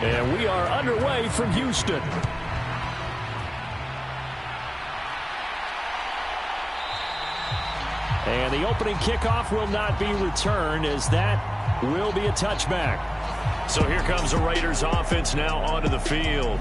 And we are underway from Houston. And the opening kickoff will not be returned, as that will be a touchback. So here comes the Raiders offense now onto the field.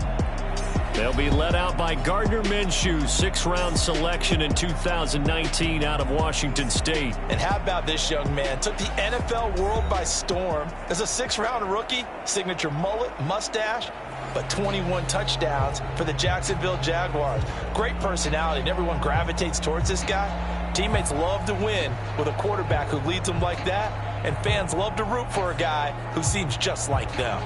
They'll be led out by Gardner Minshew, 6th-round selection in 2019 out of Washington State. And how about this young man? Took the NFL world by storm. As a 6th-round rookie, signature mullet, mustache, but 21 touchdowns for the Jacksonville Jaguars. Great personality, and everyone gravitates towards this guy. Teammates love to win with a quarterback who leads them like that, and fans love to root for a guy who seems just like them.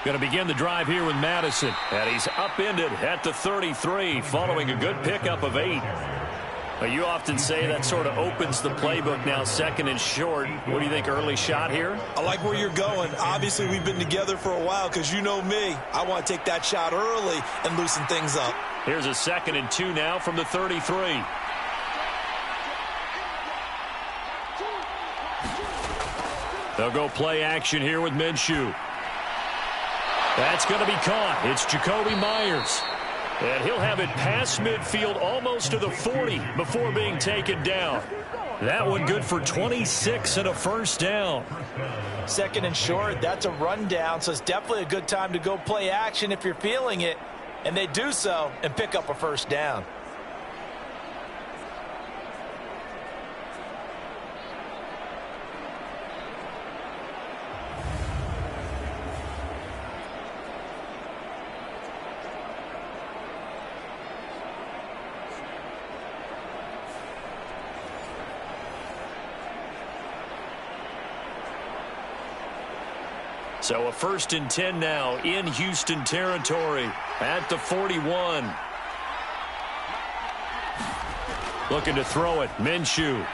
Going to begin the drive here with Madison. And he's upended at the 33 following a good pickup of 8. You often say that sort of opens the playbook now, 2nd and short. What do you think, early shot here? I like where you're going. Obviously, we've been together for a while because you know me. I want to take that shot early and loosen things up. Here's a 2nd and 2 now from the 33. They'll go play action here with Minshew. That's going to be caught. It's Jacoby Myers. And he'll have it past midfield almost to the 40 before being taken down. That one good for 26 and a first down. 2nd and short, that's a rundown, so it's definitely a good time to go play action if you're feeling it. And they do so and pick up a first down. So a 1st and 10 now in Houston territory at the 41. Looking to throw it, Minshew.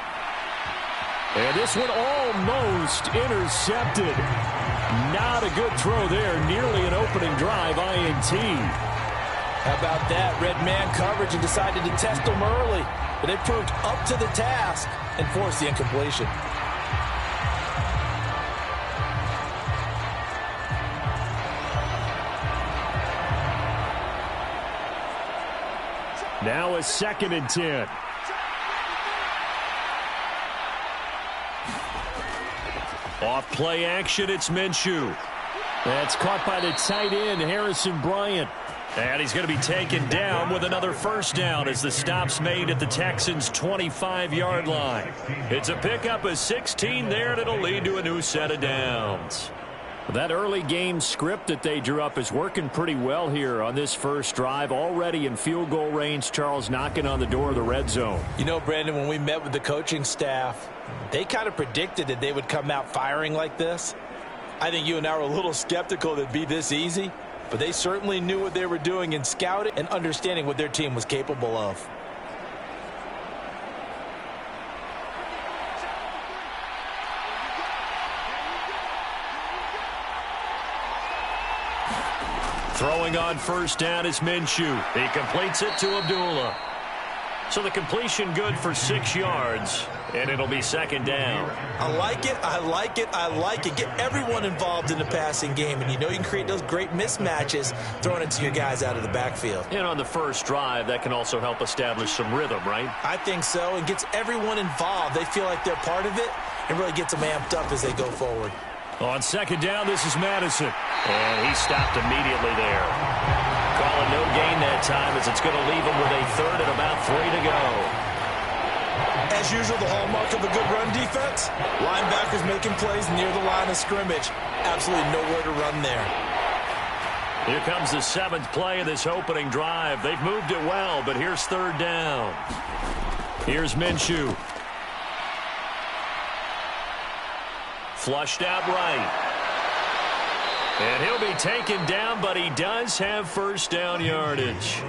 And this one almost intercepted. Not a good throw there, nearly an opening drive INT. How about that? Red man coverage and decided to test them early. But they proved up to the task and forced the incompletion. Now a 2nd and 10. Off play action, it's Minshew. That's caught by the tight end, Harrison Bryant. And he's going to be taken down with another first down as the stop's made at the Texans' 25-yard line. It's a pickup of 16 there, and it'll lead to a new set of downs. That early game script that they drew up is working pretty well here on this first drive. Already in field goal range, Charles, knocking on the door of the red zone. You know, Brandon, when we met with the coaching staff, they kind of predicted that they would come out firing like this. I think you and I were a little skeptical that it'd be this easy, but they certainly knew what they were doing in scouting and understanding what their team was capable of. Throwing on first down is Minshew. He completes it to Abdullah. So the completion good for 6 yards, and it'll be 2nd down. I like it, I like it, I like it. Get everyone involved in the passing game, and you know you can create those great mismatches throwing it to your guys out of the backfield. And on the first drive, that can also help establish some rhythm, right? I think so, and gets everyone involved. They feel like they're part of it, and really gets them amped up as they go forward. On 2nd down, this is Madison. And he stopped immediately there. Calling no gain that time as it's going to leave him with a 3rd and about 3 to go. As usual, the hallmark of a good run defense, linebackers making plays near the line of scrimmage. Absolutely nowhere to run there. Here comes the 7th play of this opening drive. They've moved it well, but here's 3rd down. Here's Minshew. Flushed out right. And he'll be taken down, but he does have first down yardage.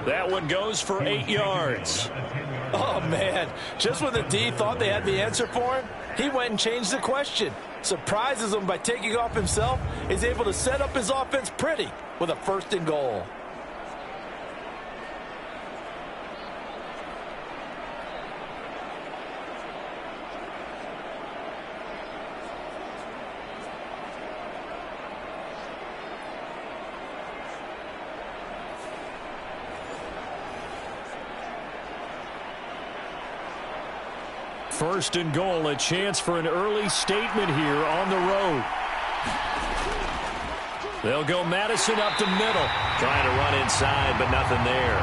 That one goes for 8 yards. Oh, man. Just when the D thought they had the answer for him, he went and changed the question. Surprises them by taking off himself. Is able to set up his offense pretty with a 1st and goal. 1st and goal, a chance for an early statement here on the road. They'll go Madison up the middle. Trying to run inside, but nothing there.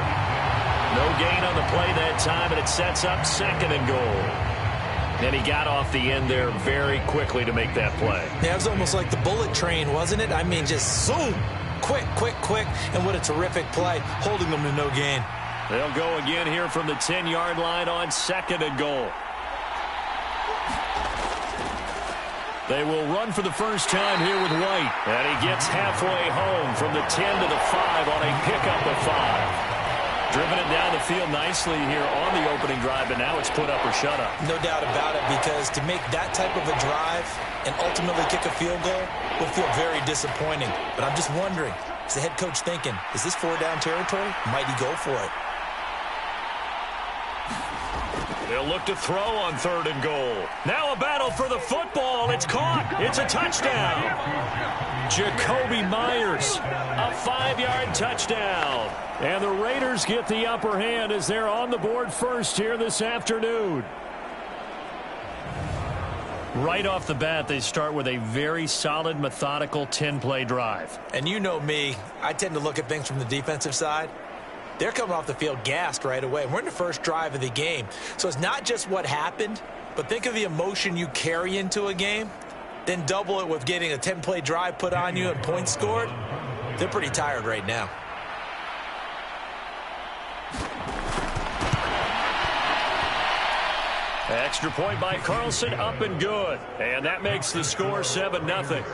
No gain on the play that time, and it sets up 2nd and goal. And he got off the end there very quickly to make that play. Yeah, it was almost like the bullet train, wasn't it? I mean, just zoom. Quick, quick, quick. And what a terrific play, holding them to no gain. They'll go again here from the 10-yard line on 2nd and goal. They will run for the first time here with White. And he gets halfway home from the 10 to the 5 on a pickup of 5. Driven it down the field nicely here on the opening drive, but now it's put up or shut up. No doubt about it, because to make that type of a drive and ultimately kick a field goal would feel very disappointing. But I'm just wondering, is the head coach thinking, is this 4-down territory? Might he go for it? They'll look to throw on 3rd and goal. Now a battle for the football. It's caught. It's a touchdown. Jacoby Myers, a 5-yard touchdown. And the Raiders get the upper hand as they're on the board first here this afternoon. Right off the bat, they start with a very solid, methodical 10-play drive. And you know me, I tend to look at things from the defensive side. They're coming off the field gassed right away. We're in the first drive of the game. So it's not just what happened, but think of the emotion you carry into a game. Then double it with getting a 10-play drive put on you and points scored. They're pretty tired right now. Extra point by Carlson, up and good. And that makes the score 7-0.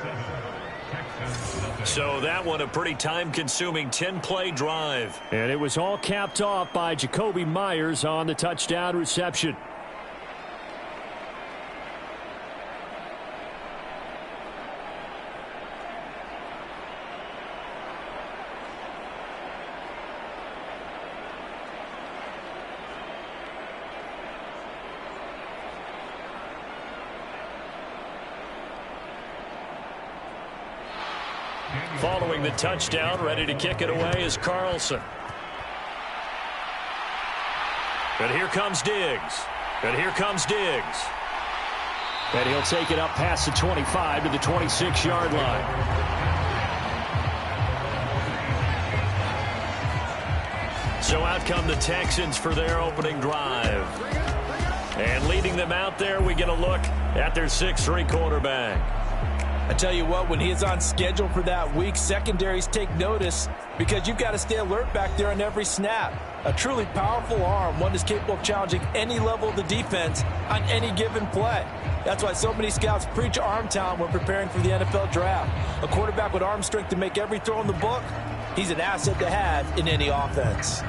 So that one a pretty time-consuming 10-play drive. And it was all capped off by Jacoby Myers on the touchdown reception. Following the touchdown, ready to kick it away is Carlson. And here comes Diggs. And here comes Diggs. And he'll take it up past the 25 to the 26-yard line. So out come the Texans for their opening drive. And leading them out there, we get a look at their 6'3" quarterback. I tell you what, when he is on schedule for that week, secondaries take notice because you've got to stay alert back there on every snap. A truly powerful arm, one that's capable of challenging any level of the defense on any given play. That's why so many scouts preach arm talent when preparing for the NFL draft. A quarterback with arm strength to make every throw in the book, he's an asset to have in any offense.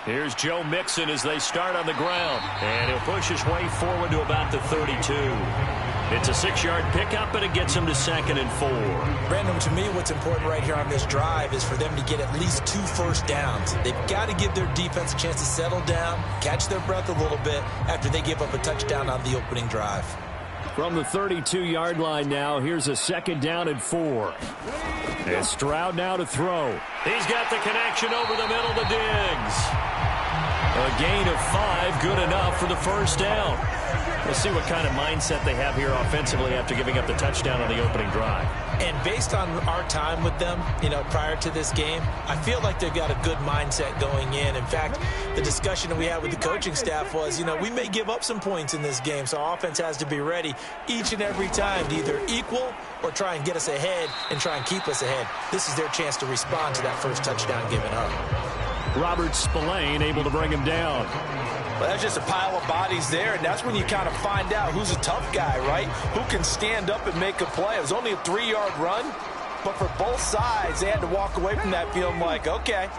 Here's Joe Mixon as they start on the ground. And he'll push his way forward to about the 32. It's a 6-yard pickup, and it gets him to 2nd and 4. Brandon, to me, what's important right here on this drive is for them to get at least 2 first downs. They've got to give their defense a chance to settle down, catch their breath a little bit after they give up a touchdown on the opening drive. From the 32-yard line now, here's a 2nd down and 4. And Stroud now to throw. He's got the connection over the middle to Diggs. A gain of 5, good enough for the first down. We'll see what kind of mindset they have here offensively after giving up the touchdown on the opening drive. And based on our time with them, prior to this game, I feel like they've got a good mindset going in. In fact, the discussion that we had with the coaching staff was, we may give up some points in this game, so our offense has to be ready each and every time to either equal or try and get us ahead and try and keep us ahead. This is their chance to respond to that first touchdown given up. Robert Spillane able to bring him down. Well, that's just a pile of bodies there, and that's when you kind of find out who's a tough guy, right? Who can stand up and make a play. It was only a 3-yard run, but for both sides, they had to walk away from that feeling like, okay,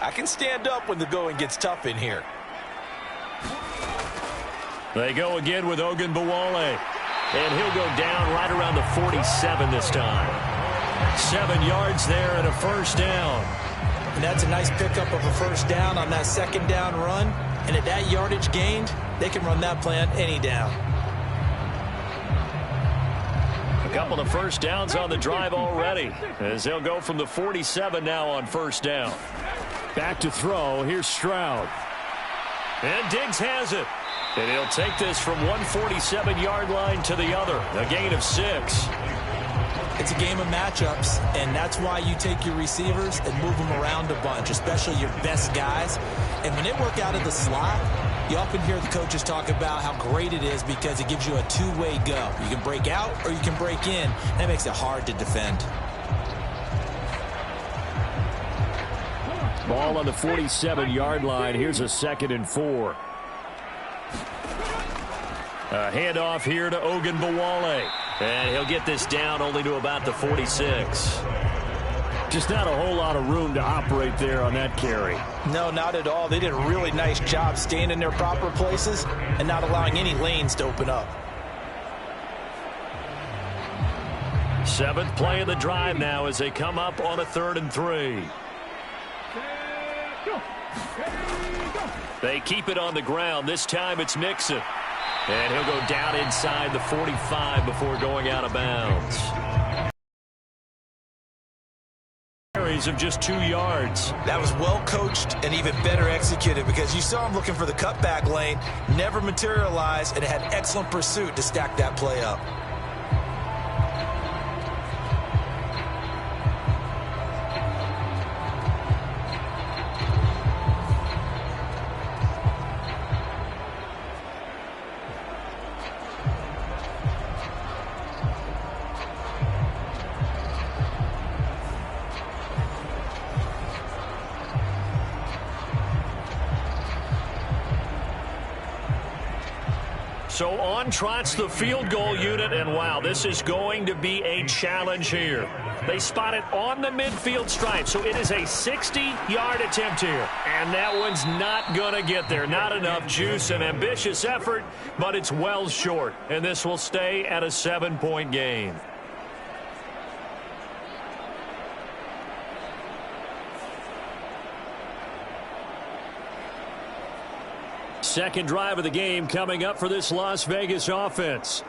I can stand up when the going gets tough in here. They go again with Ogunbowale, and he'll go down right around the 47 this time. 7 yards there and a first down. And that's a nice pickup of a first down on that 2nd down run. And at that yardage gained, they can run that play on any down. couple of first downs on the drive already, as they'll go from the 47 now on first down. Back to throw. Here's Stroud. And Diggs has it. And he'll take this from 147-yard line to the other. A gain of 6. It's a game of matchups, and that's why you take your receivers and move them around a bunch, especially your best guys. And when they work out of the slot, you often hear the coaches talk about how great it is because it gives you a two-way go. You can break out or you can break in. That makes it hard to defend. Ball on the 47-yard line. Here's a 2nd and 4. A handoff here to Ogunbowale. And he'll get this down only to about the 46. Just not a whole lot of room to operate there on that carry. No, not at all. They did a really nice job staying in their proper places and not allowing any lanes to open up. 7th play of the drive now as they come up on a 3rd and 3. They keep it on the ground. This time it's Mixon. And he'll go down inside the 45 before going out of bounds. Carries of just 2 yards. That was well coached and even better executed because you saw him looking for the cutback lane, never materialized, and had excellent pursuit to stack that play up. So on trots the field goal unit, and wow, this is going to be a challenge here. They spot it on the midfield stripe, so it is a 60-yard attempt here. And that one's not going to get there. Not enough juice, an ambitious effort, but it's well short. And this will stay at a 7-point game. Second drive of the game coming up for this Las Vegas offense.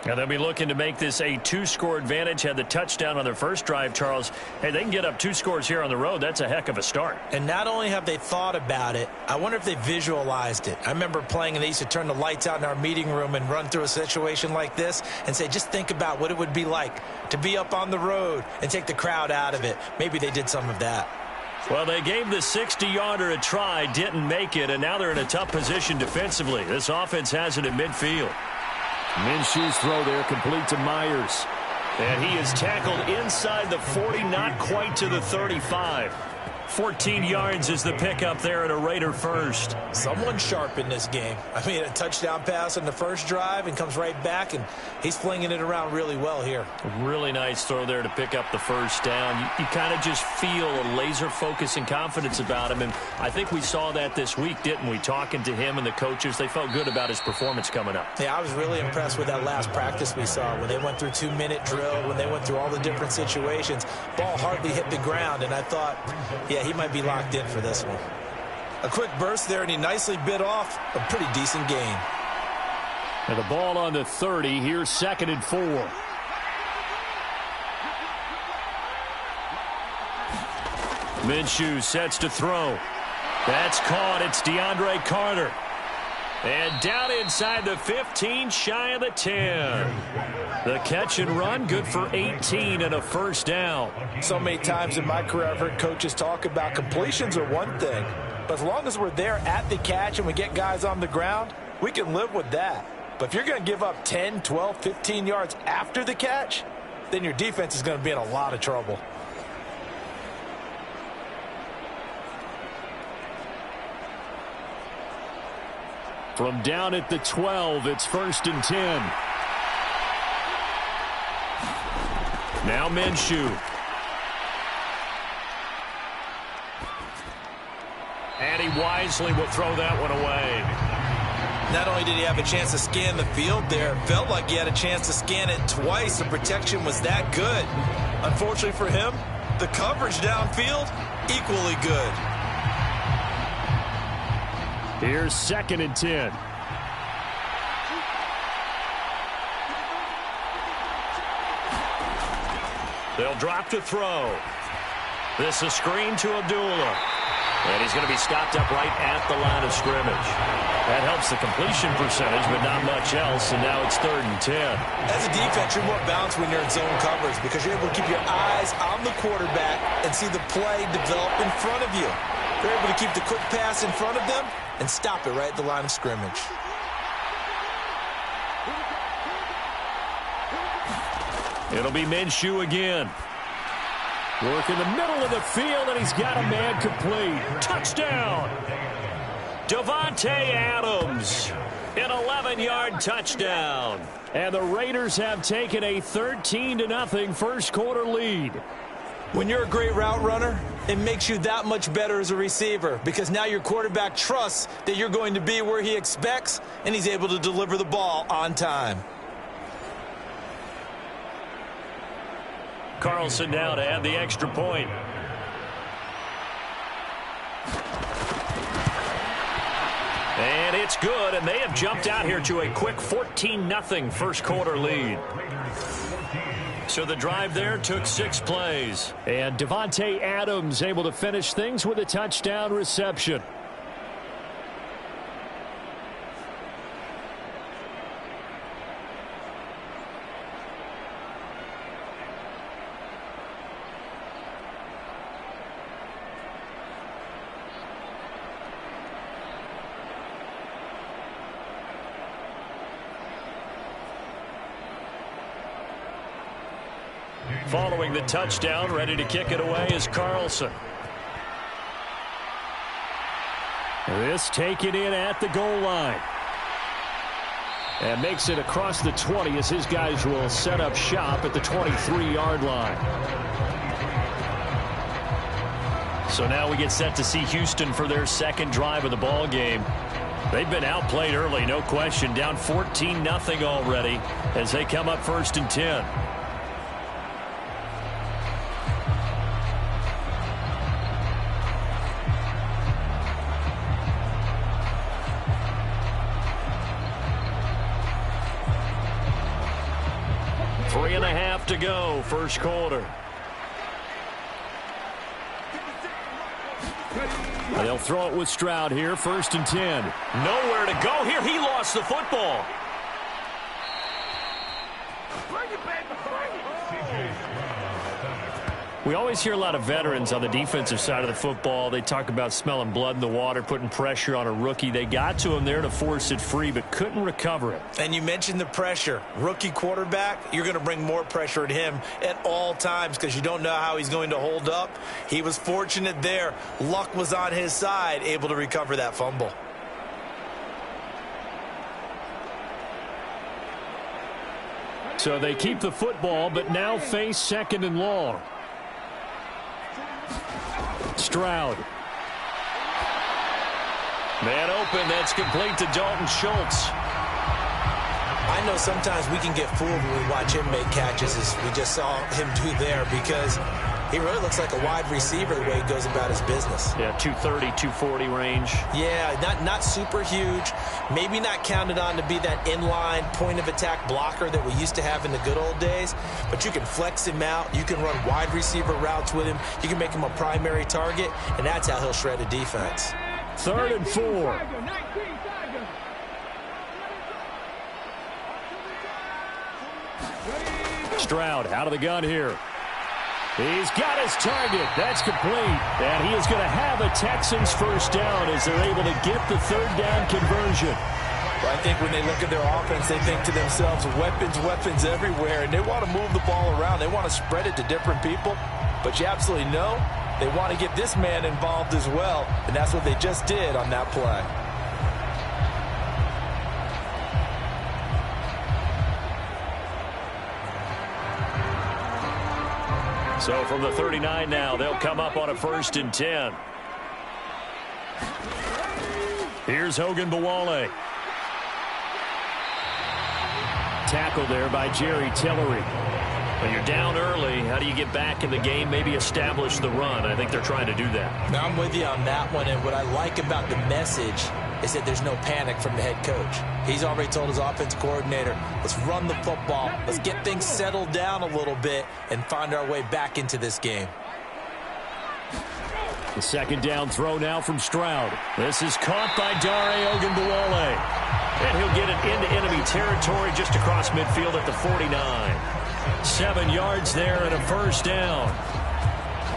And they'll be looking to make this a 2-score advantage. Had the touchdown on their first drive, Charles. Hey, they can get up 2 scores here on the road. That's a heck of a start. And not only have they thought about it, I wonder if they visualized it. I remember playing and they used to turn the lights out in our meeting room and run through a situation like this and say, just think about what it would be like to be up on the road and take the crowd out of it. Maybe they did some of that. Well, they gave the 60-yarder a try, didn't make it, and now they're in a tough position defensively. This offense has it at midfield. Minshew's throw there complete to Myers. And he is tackled inside the 40, not quite to the 35. 14 yards is the pickup there at a Raider first. Someone sharp in this game. I mean, a touchdown pass on the first drive and comes right back, and he's flinging it around really well here. A really nice throw there to pick up the first down. You kind of just feel a laser focus and confidence about him, and I think we saw that this week, didn't we? Talking to him and the coaches, they felt good about his performance coming up. Yeah, I was really impressed with that last practice we saw when they went through 2-minute drill, when they went through all the different situations. Ball hardly hit the ground, and I thought, yeah, he might be locked in for this one. A quick burst there, and he nicely bit off a pretty decent gain. And the ball on the 30. Here's 2nd and 4. Minshew sets to throw. That's caught. It's DeAndre Carter. And down inside the 15, shy of the 10. The catch and run, good for 18 and a first down. So many times in my career, I've heard coaches talk about completions are one thing, but as long as we're there at the catch and we get guys on the ground, we can live with that. But if you're going to give up 10, 12, 15 yards after the catch, then your defense is going to be in a lot of trouble. From down at the 12, it's 1st and 10. Now Minshew. And he wisely will throw that one away. Not only did he have a chance to scan the field there, it felt like he had a chance to scan it twice. The protection was that good. Unfortunately for him, the coverage downfield, equally good. Here's 2nd and 10. They'll drop to throw. This is screen to Abdullah. And he's going to be stopped up right at the line of scrimmage. That helps the completion percentage, but not much else, and now it's 3rd and 10. As a defense, you're more balanced when you're in zone coverage because you're able to keep your eyes on the quarterback and see the play develop in front of you. You're able to keep the quick pass in front of them and stop it right at the line of scrimmage. It'll be Minshew again. Work in the middle of the field, and he's got a man complete. Touchdown! Davante Adams, an 11-yard touchdown. And the Raiders have taken a 13-0 first-quarter lead. When you're a great route runner, it makes you that much better as a receiver because now your quarterback trusts that you're going to be where he expects, and he's able to deliver the ball on time. Carlson now to add the extra point. And it's good, and they have jumped out here to a quick 14-0 first-quarter lead. So the drive there took 6 plays. And Davante Adams able to finish things with a touchdown reception. Following the touchdown, ready to kick it away is Carlson. This taken in at the goal line. And makes it across the 20 as his guys will set up shop at the 23-yard line. So now we get set to see Houston for their second drive of the ball game. They've been outplayed early, no question. Down 14-0 already as they come up 1st and 10. To go, first quarter. They'll throw it with Stroud here, 1st and 10. Nowhere to go here. He lost the football. We always hear a lot of veterans on the defensive side of the football. They talk about smelling blood in the water, putting pressure on a rookie. They got to him there to force it free, but couldn't recover it. And you mentioned the pressure. Rookie quarterback, you're going to bring more pressure at him at all times because you don't know how he's going to hold up. He was fortunate there. Luck was on his side, able to recover that fumble. So they keep the football, but now face 2nd and long. Stroud. Man open, that's complete to Dalton Schultz. I know sometimes we can get fooled when we watch him make catches as we just saw him do there because he really looks like a wide receiver the way he goes about his business. Yeah, 230, 240 range. Yeah, not super huge. Maybe not counted on to be that inline point-of-attack blocker that we used to have in the good old days. But you can flex him out. You can run wide receiver routes with him. You can make him a primary target, and that's how he'll shred a defense. 3rd and 4. Stroud out of the gun here. He's got his target. That's complete. And he is going to have a Texans first down as they're able to get the 3rd down conversion. Well, I think when they look at their offense, they think to themselves, weapons everywhere, and they want to move the ball around. They want to spread it to different people. But you absolutely know they want to get this man involved as well, and that's what they just did on that play. So from the 39 now, they'll come up on a 1st and 10. Here's Hogan Bawale. Tackle there by Jerry Tillery. When you're down early, how do you get back in the game, maybe establish the run? I think they're trying to do that. Now I'm with you on that one, and what I like about the message is that there's no panic from the head coach. He's already told his offensive coordinator, let's run the football, let's get things settled down a little bit and find our way back into this game. The second down throw now from Stroud. This is caught by Dare Ogunbowale. And he'll get it into enemy territory just across midfield at the 49. 7 yards there and a first down.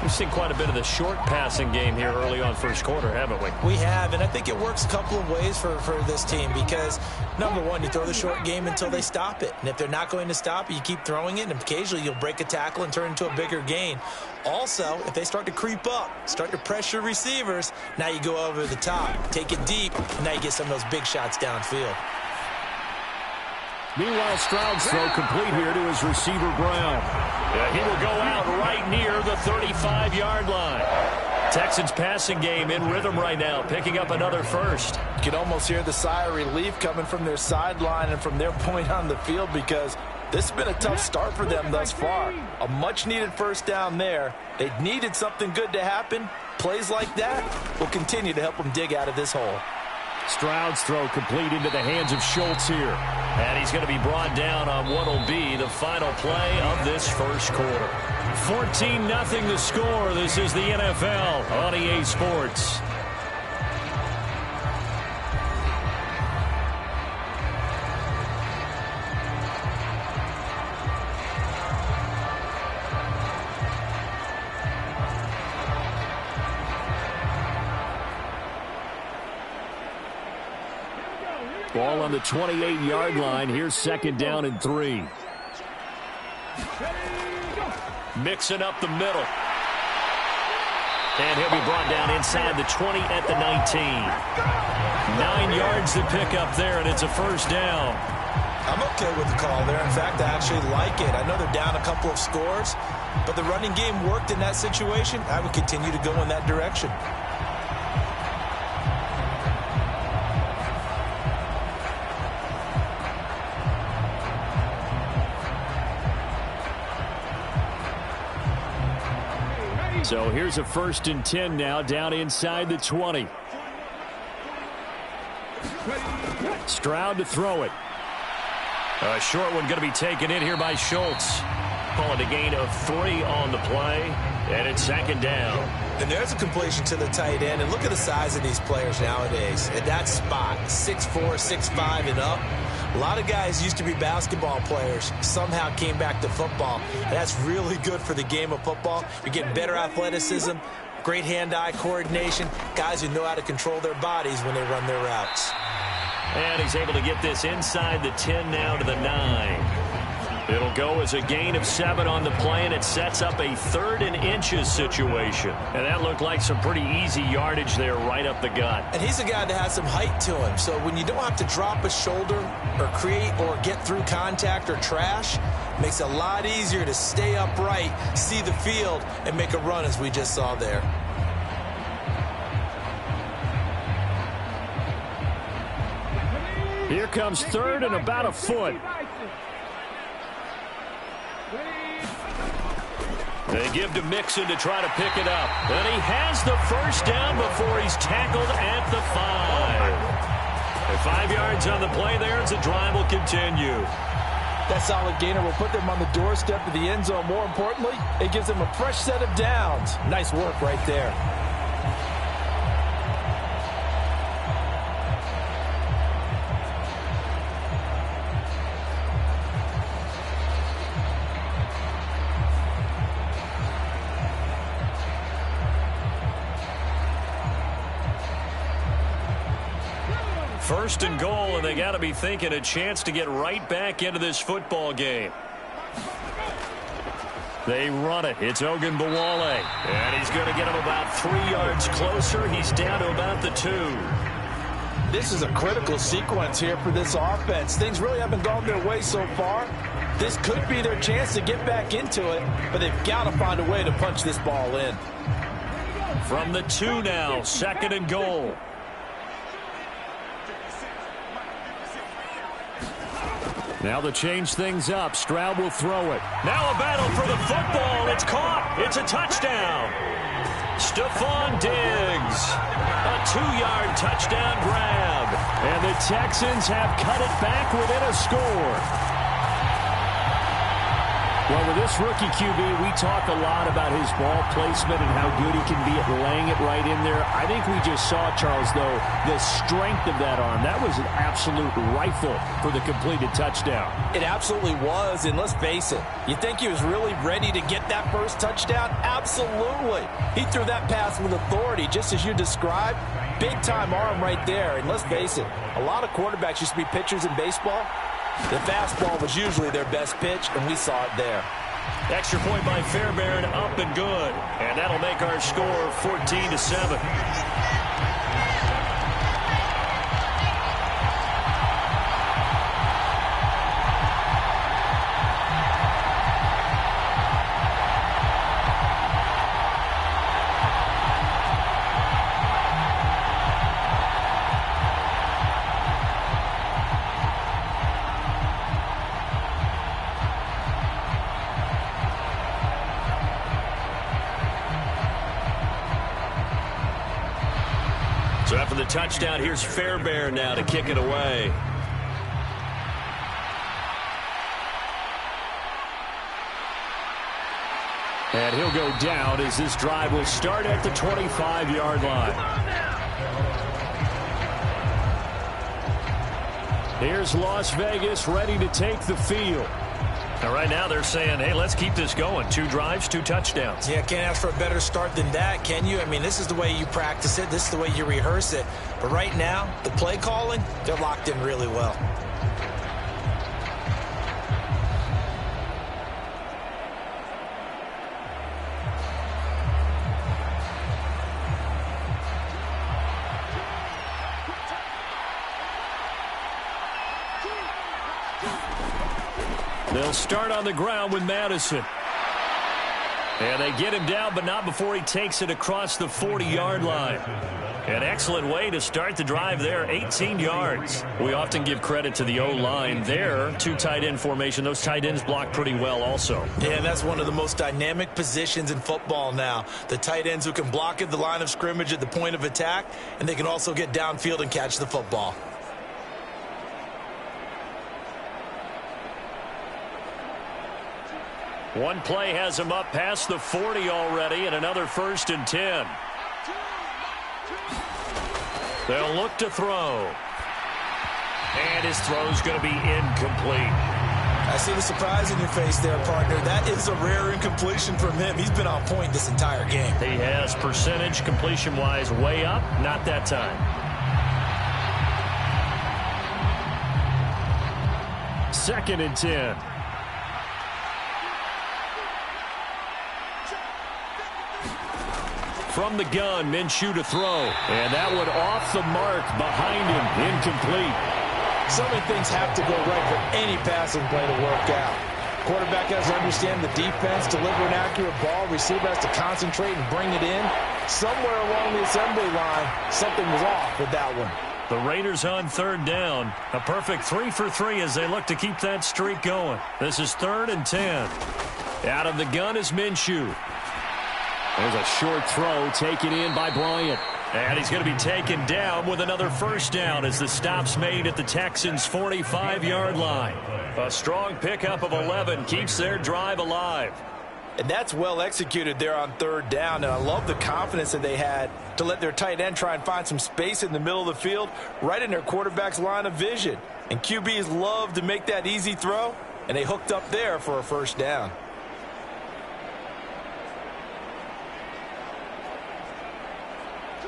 We've seen quite a bit of the short passing game here early on first quarter, haven't we? We have, and I think it works a couple of ways for this team because, number one, you throw the short game until they stop it. And if they're not going to stop it, you keep throwing it, and occasionally you'll break a tackle and turn into a bigger gain. Also, if they start to creep up, start to pressure receivers, now you go over the top, take it deep, and now you get some of those big shots downfield. Meanwhile, Stroud's throw complete here to his receiver, Brown. He will go out right near the 35-yard line. Texans passing game in rhythm right now, picking up another first. You can almost hear the sigh of relief coming from their sideline and from their point on the field because this has been a tough start for them thus far. A much-needed first down there. They needed something good to happen. Plays like that will continue to help them dig out of this hole. Stroud's throw complete into the hands of Schultz here. And he's going to be brought down on what will be the final play of this first quarter. 14-0 the score. This is the NFL on EA Sports. Ball on the 28-yard line. Here's second down and 3. Mixing up the middle. And he'll be brought down inside the 20 at the 19. 9 yards to pick up there, and it's a first down. I'm okay with the call there. In fact, I actually like it. I know they're down a couple of scores, but the running game worked in that situation. I would continue to go in that direction. So here's a 1st and 10 now, down inside the 20. Stroud to throw it. A short one going to be taken in here by Schultz. Calling a gain of 3 on the play, and it's second down. And there's a completion to the tight end, and look at the size of these players nowadays. At that spot, 6'4", 6'5", and up. A lot of guys used to be basketball players, somehow came back to football. And that's really good for the game of football. You're getting better athleticism, great hand-eye coordination, guys who know how to control their bodies when they run their routes. And he's able to get this inside the 10 now to the 9. It'll go as a gain of 7 on the play, and it sets up a 3rd and inches situation. And that looked like some pretty easy yardage there right up the gut. And he's a guy that has some height to him. So when you don't have to drop a shoulder or create or get through contact or trash, it makes it a lot easier to stay upright, see the field, and make a run as we just saw there. Here comes 3rd and about a foot. They give to Mixon to try to pick it up. And he has the first down before he's tackled at the 5. And 5 yards on the play there as the drive will continue. That solid gainer will put them on the doorstep of the end zone. More importantly, it gives them a fresh set of downs. Nice work right there. First and goal, and they got to be thinking a chance to get right back into this football game. They run it. It's Ogunbowale. And he's going to get him about 3 yards closer. He's down to about the 2. This is a critical sequence here for this offense. Things really haven't gone their way so far. This could be their chance to get back into it, but they've got to find a way to punch this ball in. From the 2 now, 2nd and goal. Now to change things up, Stroud will throw it. Now a battle for the football. It's caught. It's a touchdown. Stefon Diggs. A 2-yard touchdown grab. And the Texans have cut it back within a score. Well, with this rookie QB, we talk a lot about his ball placement and how good he can be at laying it right in there. I think we just saw, Charles, though, the strength of that arm. That was an absolute rifle for the completed touchdown. It absolutely was, and let's face it, you think he was really ready to get that first touchdown? Absolutely. He threw that pass with authority, just as you described. Big-time arm right there, and let's face it, a lot of quarterbacks used to be pitchers in baseball. The fastball was usually their best pitch, and we saw it there. Extra point by Fairbairn, up and good. And that'll make our score 14-7. So after the touchdown, here's Fairbairn now to kick it away. And he'll go down as this drive will start at the 25-yard line. Here's Las Vegas ready to take the field. Now, right now they're saying, hey, let's keep this going. 2 drives, 2 touchdowns. Yeah, can't ask for a better start than that, can you? I mean, this is the way you practice it. This is the way you rehearse it. But right now, the play calling, they're locked in really well. They'll start on the ground with Madison. And they get him down, but not before he takes it across the 40-yard line. An excellent way to start the drive there, 18 yards. We often give credit to the O-line there, 2 tight end formation. Those tight ends block pretty well also. Yeah, that's one of the most dynamic positions in football now. The tight ends who can block at the line of scrimmage at the point of attack, and they can also get downfield and catch the football. One play has him up past the 40 already, and another 1st and 10. They'll look to throw. And his throw's going to be incomplete. I see the surprise in your face there, partner. That is a rare incompletion from him. He's been on point this entire game. He has percentage completion-wise way up, not that time. 2nd and 10. From the gun, Minshew to throw. And that one off the mark behind him. Incomplete. So many things have to go right for any passing play to work out. Quarterback has to understand the defense, deliver an accurate ball. Receiver has to concentrate and bring it in. Somewhere along the assembly line, something was off with that one. The Raiders on 3rd down. A perfect 3 for 3 as they look to keep that streak going. This is 3rd and 10. Out of the gun is Minshew. There's a short throw taken in by Bryant. And he's going to be taken down with another 1st down as the stop's made at the Texans' 45-yard line. A strong pickup of 11 keeps their drive alive. And that's well executed there on 3rd down. And I love the confidence that they had to let their tight end try and find some space in the middle of the field, right in their quarterback's line of vision. And QBs love to make that easy throw, and they hooked up there for a 1st down.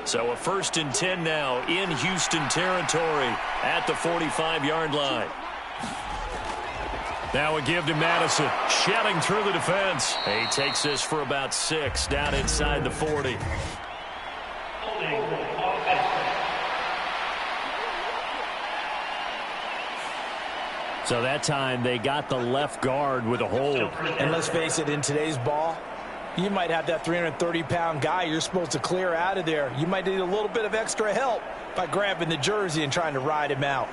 So a 1st and 10 now in Houston territory at the 45-yard line. Now a give to Madison, shelling through the defense. He takes this for about 6 down inside the 40. So that time they got the left guard with a hold. And let's face it, in today's ball, you might have that 330-pound guy you're supposed to clear out of there. You might need a little bit of extra help by grabbing the jersey and trying to ride him out.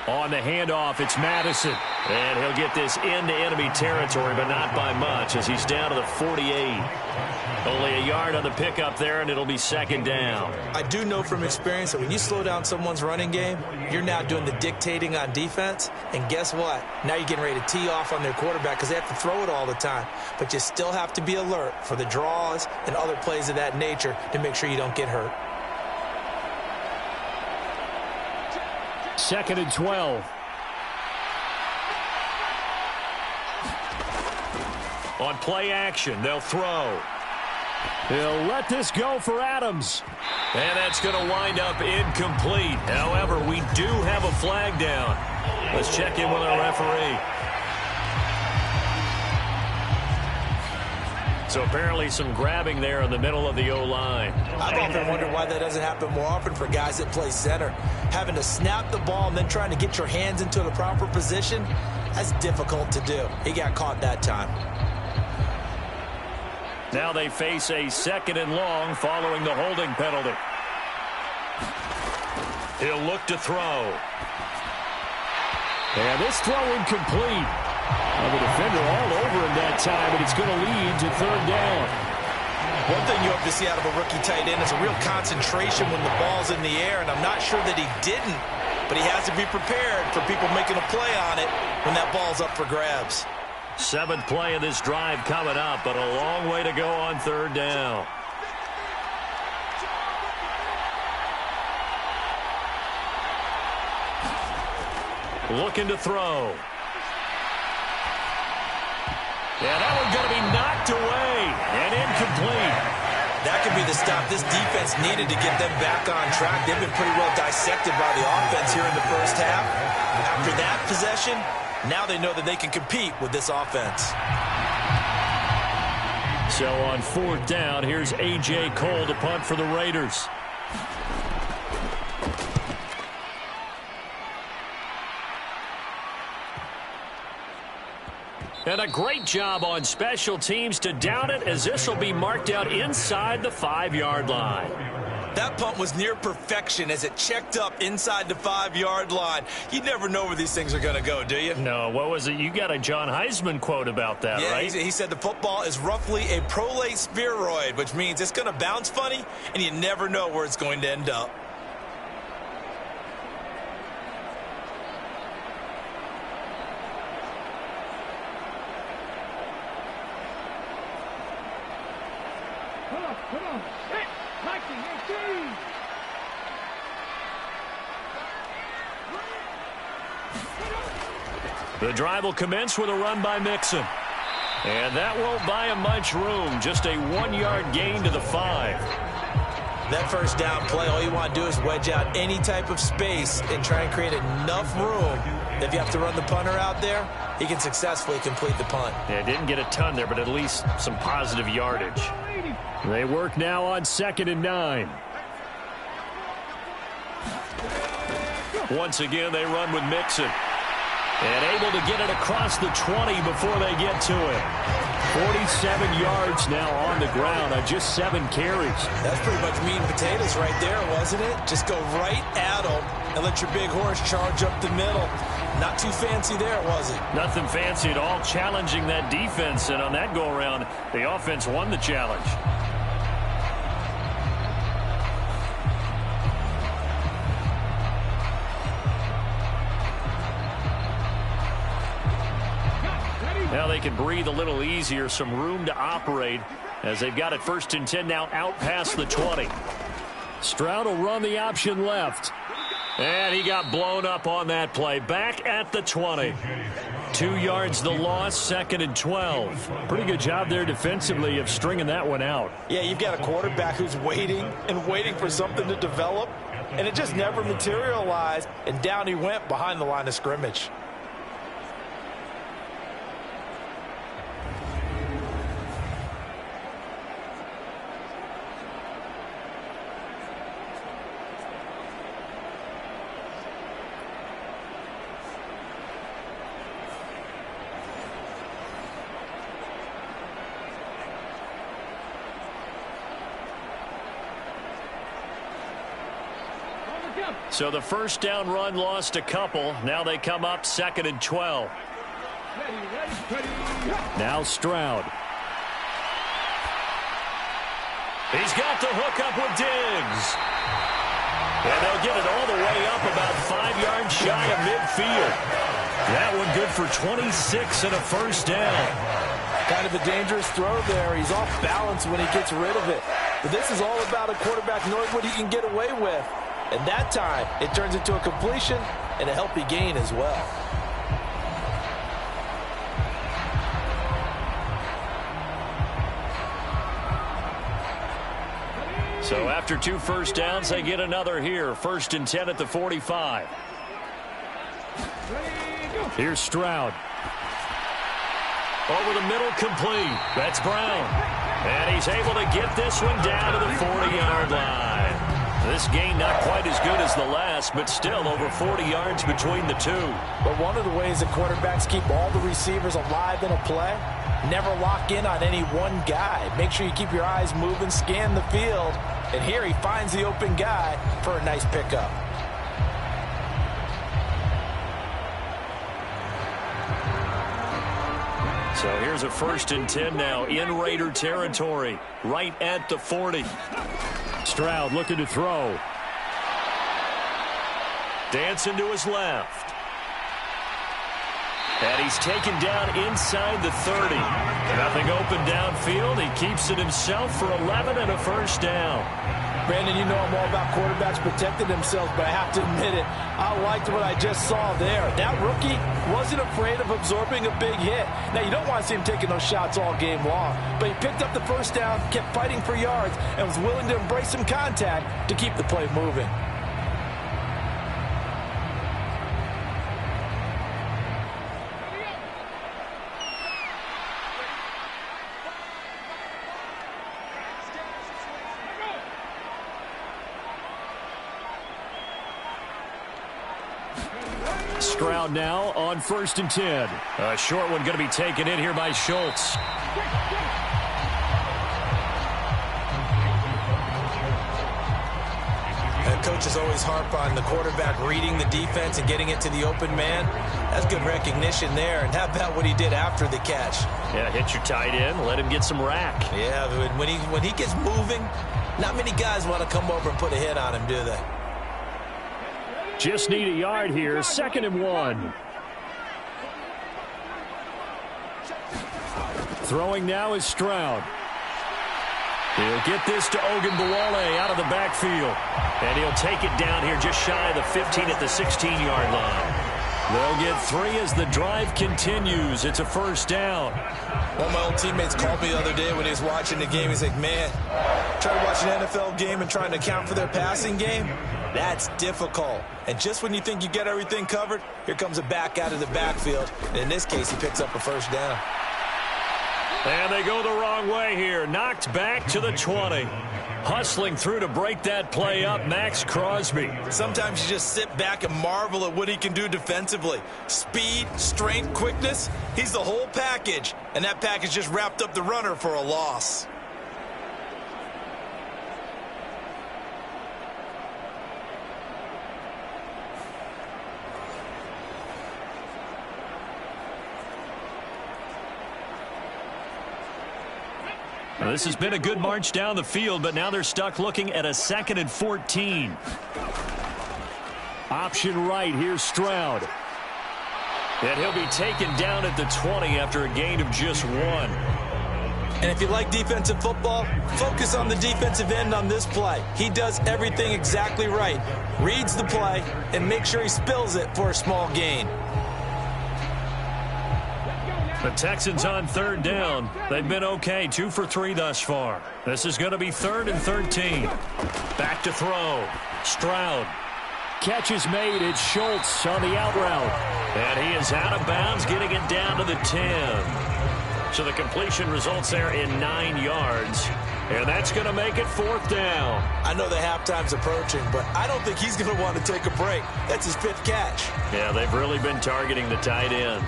On the handoff, it's Madison. And he'll get this into enemy territory, but not by much as he's down to the 48. Only a yard on the pickup there, and it'll be second down. I do know from experience that when you slow down someone's running game, you're now doing the dictating on defense. And guess what? Now you're getting ready to tee off on their quarterback because they have to throw it all the time. But you still have to be alert for the draws and other plays of that nature to make sure you don't get hurt. 2nd and 12. On play action, they'll throw. He'll let this go for Adams. And that's going to wind up incomplete. However, we do have a flag down. Let's check in with our referee. So apparently some grabbing there in the middle of the O-line. I've often wondered why that doesn't happen more often for guys that play center. Having to snap the ball and then trying to get your hands into the proper position, that's difficult to do. He got caught that time. Now they face a 2nd and long following the holding penalty. He'll look to throw. And this throw incomplete. The defender all over him that time, and it's going to lead to 3rd down. One thing you hope to see out of a rookie tight end is a real concentration when the ball's in the air, and I'm not sure that he didn't, but he has to be prepared for people making a play on it when that ball's up for grabs. 7th play of this drive coming up, but a long way to go on 3rd down. Looking to throw. Yeah, that one's going to be knocked away and incomplete. That could be the stop this defense needed to get them back on track. They've been pretty well dissected by the offense here in the first half. After that possession, now they know that they can compete with this offense. So on 4th down, here's A.J. Cole to punt for the Raiders. And a great job on special teams to down it, as this will be marked out inside the 5-yard line. That punt was near perfection as it checked up inside the 5-yard line. You never know where these things are going to go, do you? No, what was it? You got a John Heisman quote about that, yeah, right? He said the football is roughly a prolate spheroid, which means it's going to bounce funny, and you never know where it's going to end up. Come on. Hit. Lightning, 18. The drive will commence with a run by Mixon. And that won't buy him much room. Just a 1-yard gain to the 5. That first down play, all you want to do is wedge out any type of space and try and create enough room. If you have to run the punter out there, he can successfully complete the punt. Yeah, didn't get a ton there, but at least some positive yardage. They work now on 2nd and 9. Once again, they run with Mixon. And able to get it across the 20 before they get to it. 47 yards now on the ground on just 7 carries. That's pretty much meat and potatoes right there, wasn't it? Just go right at them and let your big horse charge up the middle. Not too fancy there, was it? Nothing fancy at all, challenging that defense. And on that go-around, the offense won the challenge. Now they can breathe a little easier, some room to operate as they've got it 1st and 10 now out past the 20. Stroud will run the option left. And he got blown up on that play. Back at the 20. 2 yards the loss, 2nd and 12. Pretty good job there defensively of stringing that one out. Yeah, you've got a quarterback who's waiting and waiting for something to develop, and it just never materialized, and down he went behind the line of scrimmage. Go. So the first down run lost a couple. Now they come up 2nd and 12. Now Stroud. He's got the hook up with Diggs. And they'll get it all the way up about 5 yards shy of midfield. That one good for 26 and a first down. Kind of a dangerous throw there. He's off balance when he gets rid of it. But this is all about a quarterback knowing what he can get away with. And that time, it turns into a completion and a healthy gain as well. So after 2 first downs, they get another here. 1st and 10 at the 45. Here's Stroud. Over the middle, complete. That's Brown. And he's able to get this one down to the 40-yard line. This gain not quite as good as the last, but still over 40 yards between the two. But one of the ways that quarterbacks keep all the receivers alive in a play, never lock in on any one guy. Make sure you keep your eyes moving, scan the field. And here he finds the open guy for a nice pickup. So here's a 1st and 10 now in Raider territory, right at the 40. Stroud looking to throw. Dancing to his left. And he's taken down inside the 30. Nothing open downfield. He keeps it himself for 11 and a first down. Brandon, you know I'm all about quarterbacks protecting themselves, but I have to admit it, I liked what I just saw there. That rookie wasn't afraid of absorbing a big hit. Now, you don't want to see him taking those shots all game long, but he picked up the first down, kept fighting for yards, and was willing to embrace some contact to keep the play moving. Stroud now on 1st and 10. A short one going to be taken in here by Schultz. And coaches always harp on the quarterback reading the defense and getting it to the open man. That's good recognition there. And how about what he did after the catch? Yeah, hit your tight end, let him get some rack. Yeah, when he gets moving, not many guys want to come over and put a hit on him, do they? Just need a yard here. 2nd and 1. Throwing now is Stroud. He'll get this to Ogunbowale out of the backfield. And he'll take it down here just shy of the 15 at the 16-yard line. They'll get 3 as the drive continues. It's a first down. One of my old teammates called me the other day when he was watching the game. He's like, man, trying to watch an NFL game and trying to account for their passing game, that's difficult. And just when you think you get everything covered, here comes a back out of the backfield. And in this case, he picks up a first down. And they go the wrong way here. Knocked back to the 20. Hustling through to break that play up, Max Crosby. Sometimes you just sit back and marvel at what he can do defensively. Speed, strength, quickness, he's the whole package. And that package just wrapped up the runner for a loss. Well, this has been a good march down the field, but now they're stuck looking at a 2nd and 14. Option right, here's Stroud. And he'll be taken down at the 20 after a gain of just 1. And if you like defensive football, focus on the defensive end on this play. He does everything exactly right. Reads the play and makes sure he spills it for a small gain. The Texans on 3rd down. They've been okay, 2 for 3 thus far. This is going to be 3rd and 13. Back to throw. Stroud. Catch is made. It's Schultz on the out route. And he is out of bounds, getting it down to the 10. So the completion results there in 9 yards. And that's going to make it 4th down. I know the halftime's approaching, but I don't think he's going to want to take a break. That's his 5th catch. Yeah, they've really been targeting the tight end.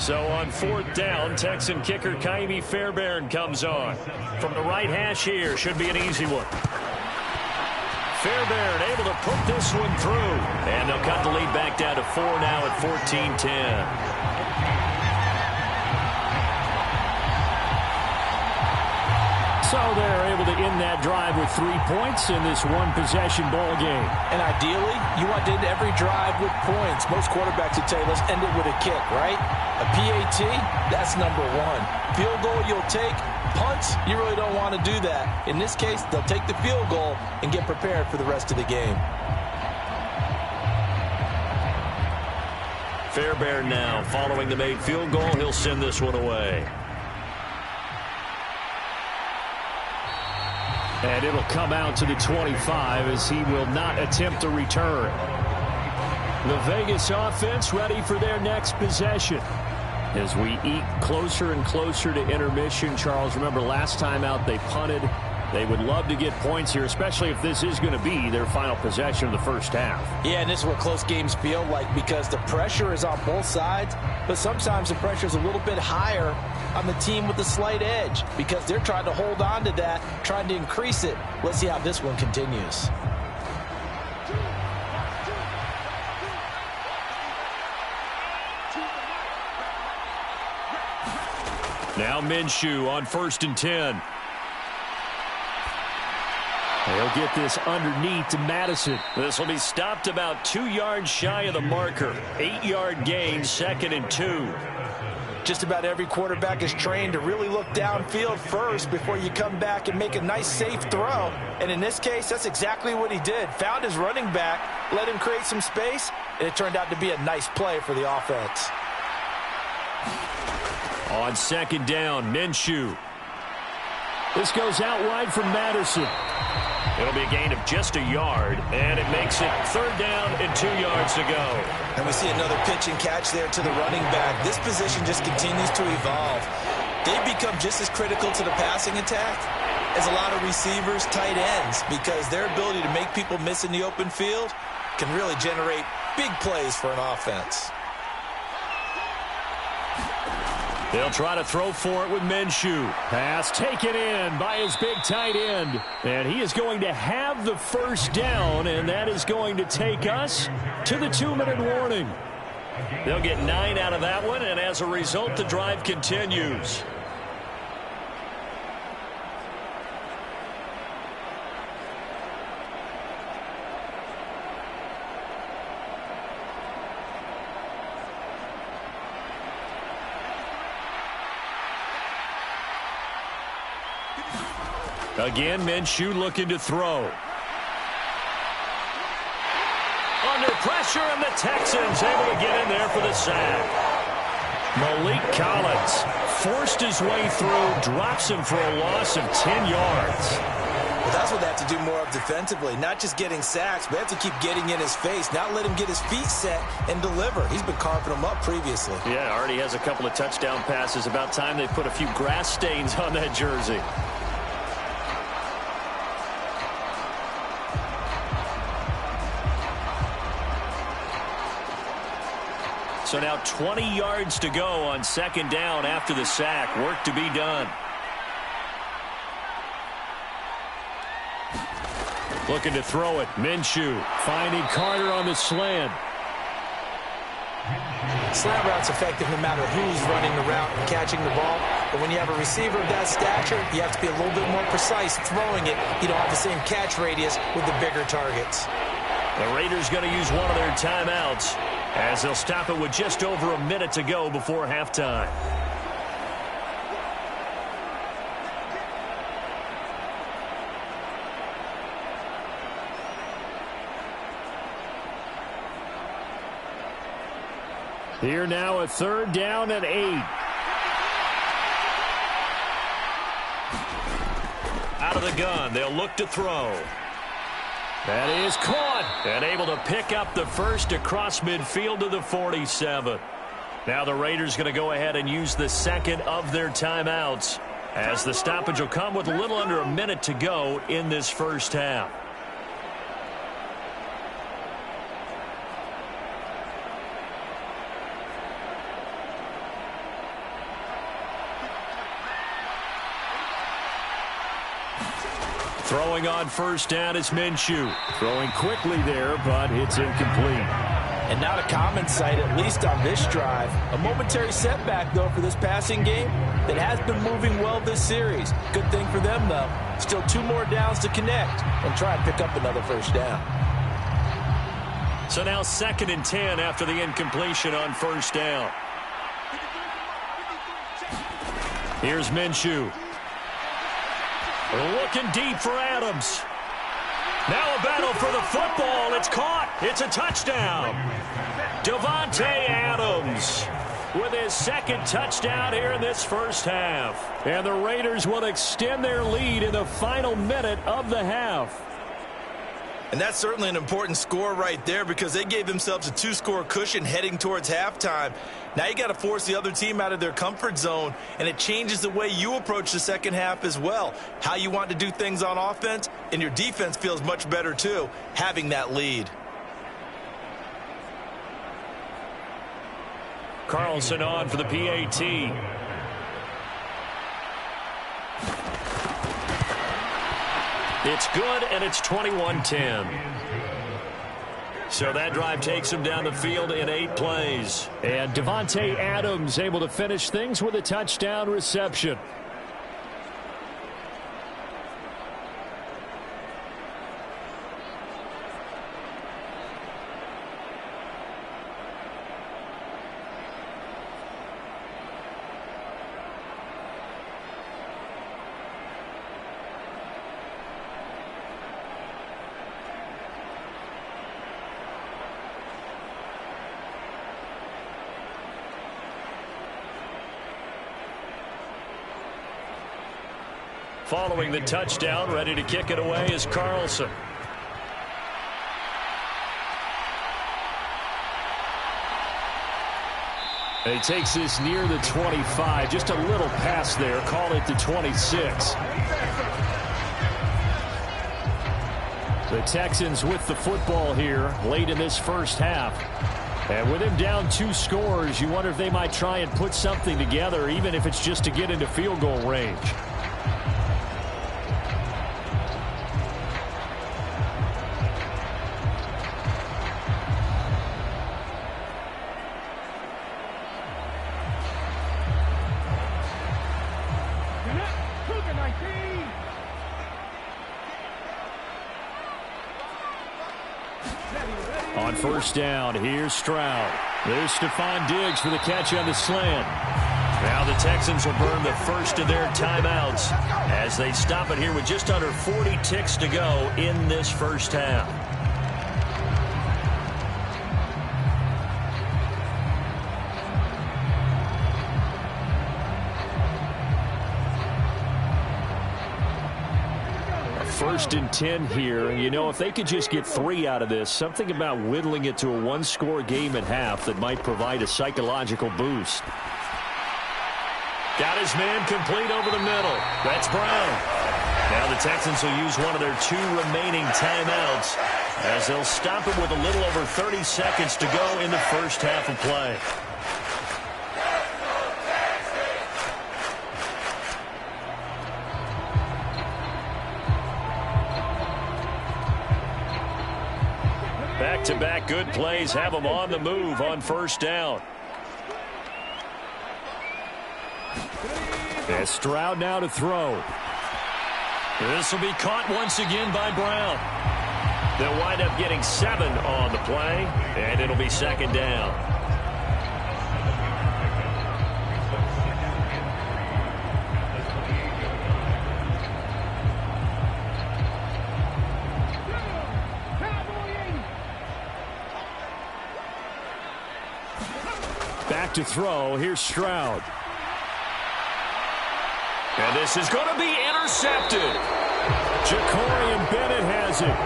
So on 4th down, Texan kicker Kaimi Fairbairn comes on. From the right hash here, should be an easy one. Fairbairn able to put this one through. And they'll cut the lead back down to 4 now at 14-10. So they're able to end that drive with 3 points in this one-possession ball game. And ideally, you want to end every drive with points. Most quarterbacks would say, let's end it with a kick, right? A PAT, that's number one. Field goal you'll take. Punts, you really don't want to do that. In this case, they'll take the field goal and get prepared for the rest of the game. Fairbairn now following the made field goal. He'll send this one away. And it'll come out to the 25 as he will not attempt a return. The Vegas offense ready for their next possession. As we eat closer and closer to intermission, Charles, remember last time out they punted. They would love to get points here, especially if this is going to be their final possession of the first half. Yeah, and this is what close games feel like because the pressure is on both sides, but sometimes the pressure is a little bit higher on the team with the slight edge because they're trying to hold on to that, trying to increase it. Let's see how this one continues. Now Minshew on 1st and 10. They'll get this underneath to Madison. This will be stopped about 2 yards shy of the marker. 8-yard gain, 2nd and 2. Just about every quarterback is trained to really look downfield first before you come back and make a nice, safe throw. And in this case, that's exactly what he did. Found his running back, let him create some space, and it turned out to be a nice play for the offense. On 2nd down, Minshew. This goes out wide from Madison. It'll be a gain of just a yard, and it makes it 3rd down and 2 yards to go. And we see another pitch and catch there to the running back. This position just continues to evolve. They've become just as critical to the passing attack as a lot of receivers, tight ends, because their ability to make people miss in the open field can really generate big plays for an offense. They'll try to throw for it with Minshew. Pass taken in by his big tight end. And he is going to have the first down, and that is going to take us to the 2-minute warning. They'll get 9 out of that one, and as a result, the drive continues. Again, Minshew looking to throw. Under pressure, and the Texans able to get in there for the sack. Malik Collins forced his way through, drops him for a loss of 10 yards. Well, that's what they have to do more of defensively, not just getting sacks, but have to keep getting in his face, not let him get his feet set and deliver. He's been carving them up previously. Yeah, already has a couple of touchdown passes. About time they put a few grass stains on that jersey. So now 20 yards to go on 2nd down after the sack. Work to be done. Looking to throw it. Minshew finding Carter on the slant. Slant route's effective no matter who's running the route and catching the ball. But when you have a receiver of that stature, you have to be a little bit more precise throwing it. You don't have the same catch radius with the bigger targets. The Raiders going to use one of their timeouts as they'll stop it with just over a minute to go before halftime. Here now a 3rd down and 8. Out of the gun, they'll look to throw. That is caught and able to pick up the first across midfield to the 47. Now the Raiders going to go ahead and use the 2nd of their timeouts as the stoppage will come with a little under a minute to go in this first half. Throwing on first down is Minshew. Throwing quickly there, but it's incomplete. And not a common sight, at least on this drive. A momentary setback, though, for this passing game that has been moving well this series. Good thing for them, though. Still 2 more downs to connect and try and pick up another first down. So now 2nd and 10 after the incompletion on first down. Here's Minshew. Looking deep for Adams. Now a battle for the football. It's caught. It's a touchdown. Davante Adams with his 2nd touchdown here in this first half. And the Raiders will extend their lead in the final minute of the half. And that's certainly an important score right there because they gave themselves a 2-score cushion heading towards halftime. Now you got to force the other team out of their comfort zone, and it changes the way you approach the second half as well. How you want to do things on offense, and your defense feels much better too, having that lead. Carlson on for the PAT. It's good, and it's 21-10. So that drive takes him down the field in 8 plays. And Davante Adams able to finish things with a touchdown reception. Following the touchdown, ready to kick it away is Carlson. And he takes this near the 25. Just a little pass there. Call it the 26. The Texans with the football here late in this first half. And with him down 2 scores, you wonder if they might try and put something together, even if it's just to get into field goal range. On first down, here's Stroud. There's Stefon Diggs for the catch on the slant. Now the Texans will burn the first of their timeouts as they stop it here with just under 40 ticks to go in this first half. First and 10 here, and you know, if they could just get 3 out of this, something about whittling it to a 1-score game at half that might provide a psychological boost. Got his man complete over the middle. That's Brown. Now the Texans will use one of their 2 remaining timeouts as they'll stop it with a little over 30 seconds to go in the first half of play. Back-to-back good plays have them on the move on first down. And Stroud now to throw. This will be caught once again by Brown. They'll wind up getting 7 on the play, and it'll be second down. Back to throw. Here's Stroud. And this is going to be intercepted. Ja'Cory Bennett has it.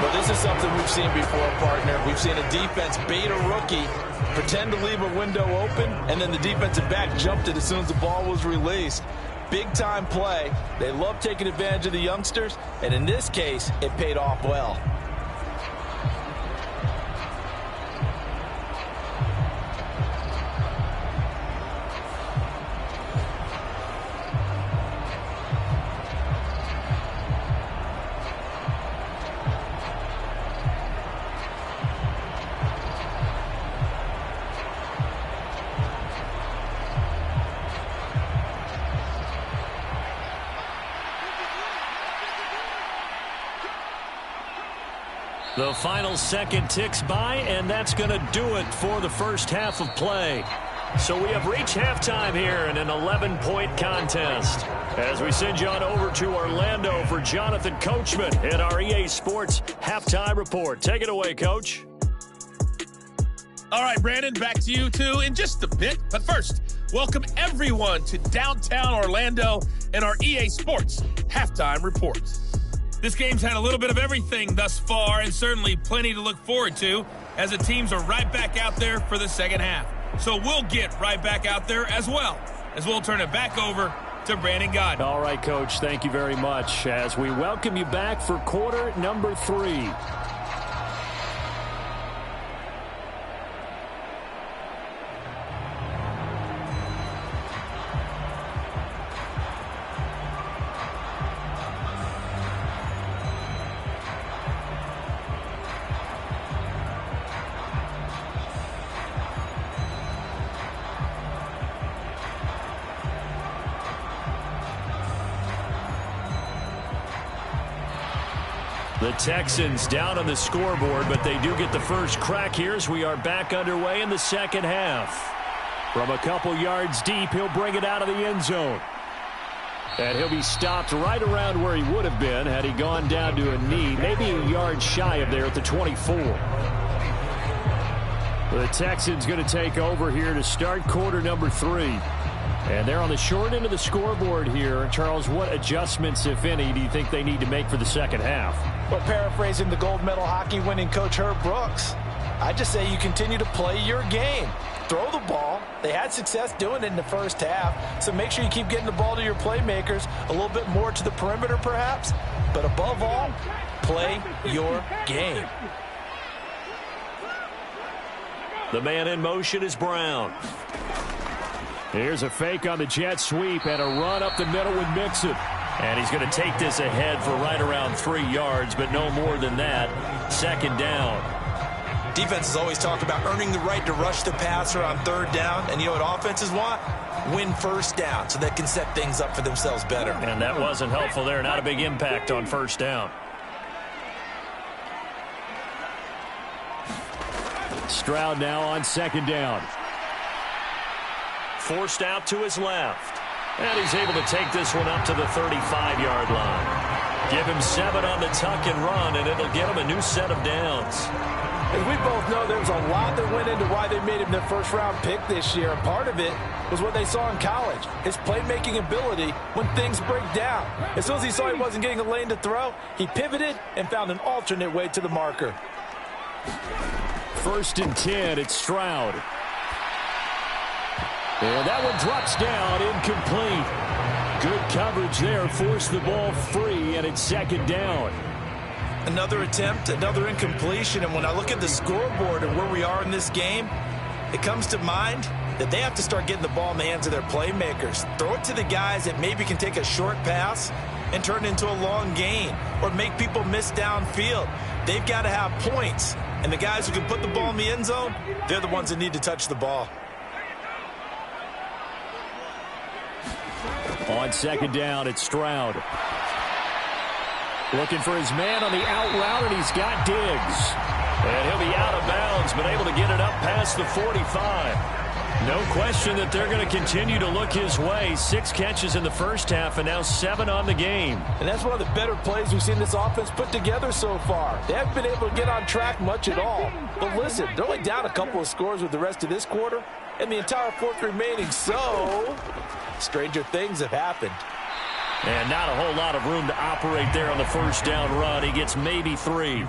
But this is something we've seen before, partner. We've seen a defense bait a rookie, pretend to leave a window open, and then the defensive back jumped it as soon as the ball was released. Big-time play. They love taking advantage of the youngsters, and in this case, it paid off well. The final second ticks by, and that's going to do it for the first half of play. So we have reached halftime here in an 11-point contest. As we send you on over to Orlando for Jonathan Coachman in our EA Sports Halftime Report. Take it away, Coach. All right, Brandon, back to you, too, in just a bit. But first, welcome everyone to downtown Orlando and our EA Sports Halftime Report. This game's had a little bit of everything thus far, and certainly plenty to look forward to, as the teams are right back out there for the second half. So we'll get right back out there as well, as we'll turn it back over to Brandon Gaudin. All right, Coach, thank you very much, as we welcome you back for quarter number 3. The Texans down on the scoreboard, but they do get the first crack here as we are back underway in the second half. From a couple yards deep, he'll bring it out of the end zone. And he'll be stopped right around where he would have been had he gone down to a knee, maybe a yard shy of there at the 24. The Texans going to take over here to start quarter number 3. And they're on the short end of the scoreboard here. Charles, what adjustments, if any, do you think they need to make for the second half? Well, paraphrasing the gold medal hockey winning coach Herb Brooks, I just say you continue to play your game. Throw the ball. They had success doing it in the first half, so make sure you keep getting the ball to your playmakers, a little bit more to the perimeter perhaps, but above all, play your game. The man in motion is Brown. Here's a fake on the jet sweep and a run up the middle with Mixon. And he's going to take this ahead for right around 3 yards, but no more than that. Second down. Defenses always talk about earning the right to rush the passer on third down. And you know what offenses want? Win first down so they can set things up for themselves better. And that wasn't helpful there. Not a big impact on first down. Stroud now on second down. Forced out to his left. And he's able to take this one up to the 35-yard line. Give him 7 on the tuck and run, and it'll get him a new set of downs. As we both know, there's a lot that went into why they made him their first-round pick this year. And part of it was what they saw in college, his playmaking ability when things break down. As soon as he saw he wasn't getting a lane to throw, he pivoted and found an alternate way to the marker. 1st and 10, it's Stroud. And that one drops down, incomplete. Good coverage there, forced the ball free, and it's second down. Another attempt, another incompletion, and when I look at the scoreboard and where we are in this game, it comes to mind that they have to start getting the ball in the hands of their playmakers. Throw it to the guys that maybe can take a short pass and turn it into a long gain or make people miss downfield. They've got to have points, and the guys who can put the ball in the end zone, they're the ones that need to touch the ball. On second down, it's Stroud. Looking for his man on the out route, and he's got Diggs. And he'll be out of bounds, but able to get it up past the 45. No question that they're going to continue to look his way. 6 catches in the first half, and now 7 on the game. And that's one of the better plays we've seen this offense put together so far. They haven't been able to get on track much at all. But listen, they're only down a couple of scores with the rest of this quarter, and the entire fourth remaining, so stranger things have happened. And not a whole lot of room to operate there on the first down run. He gets maybe 3.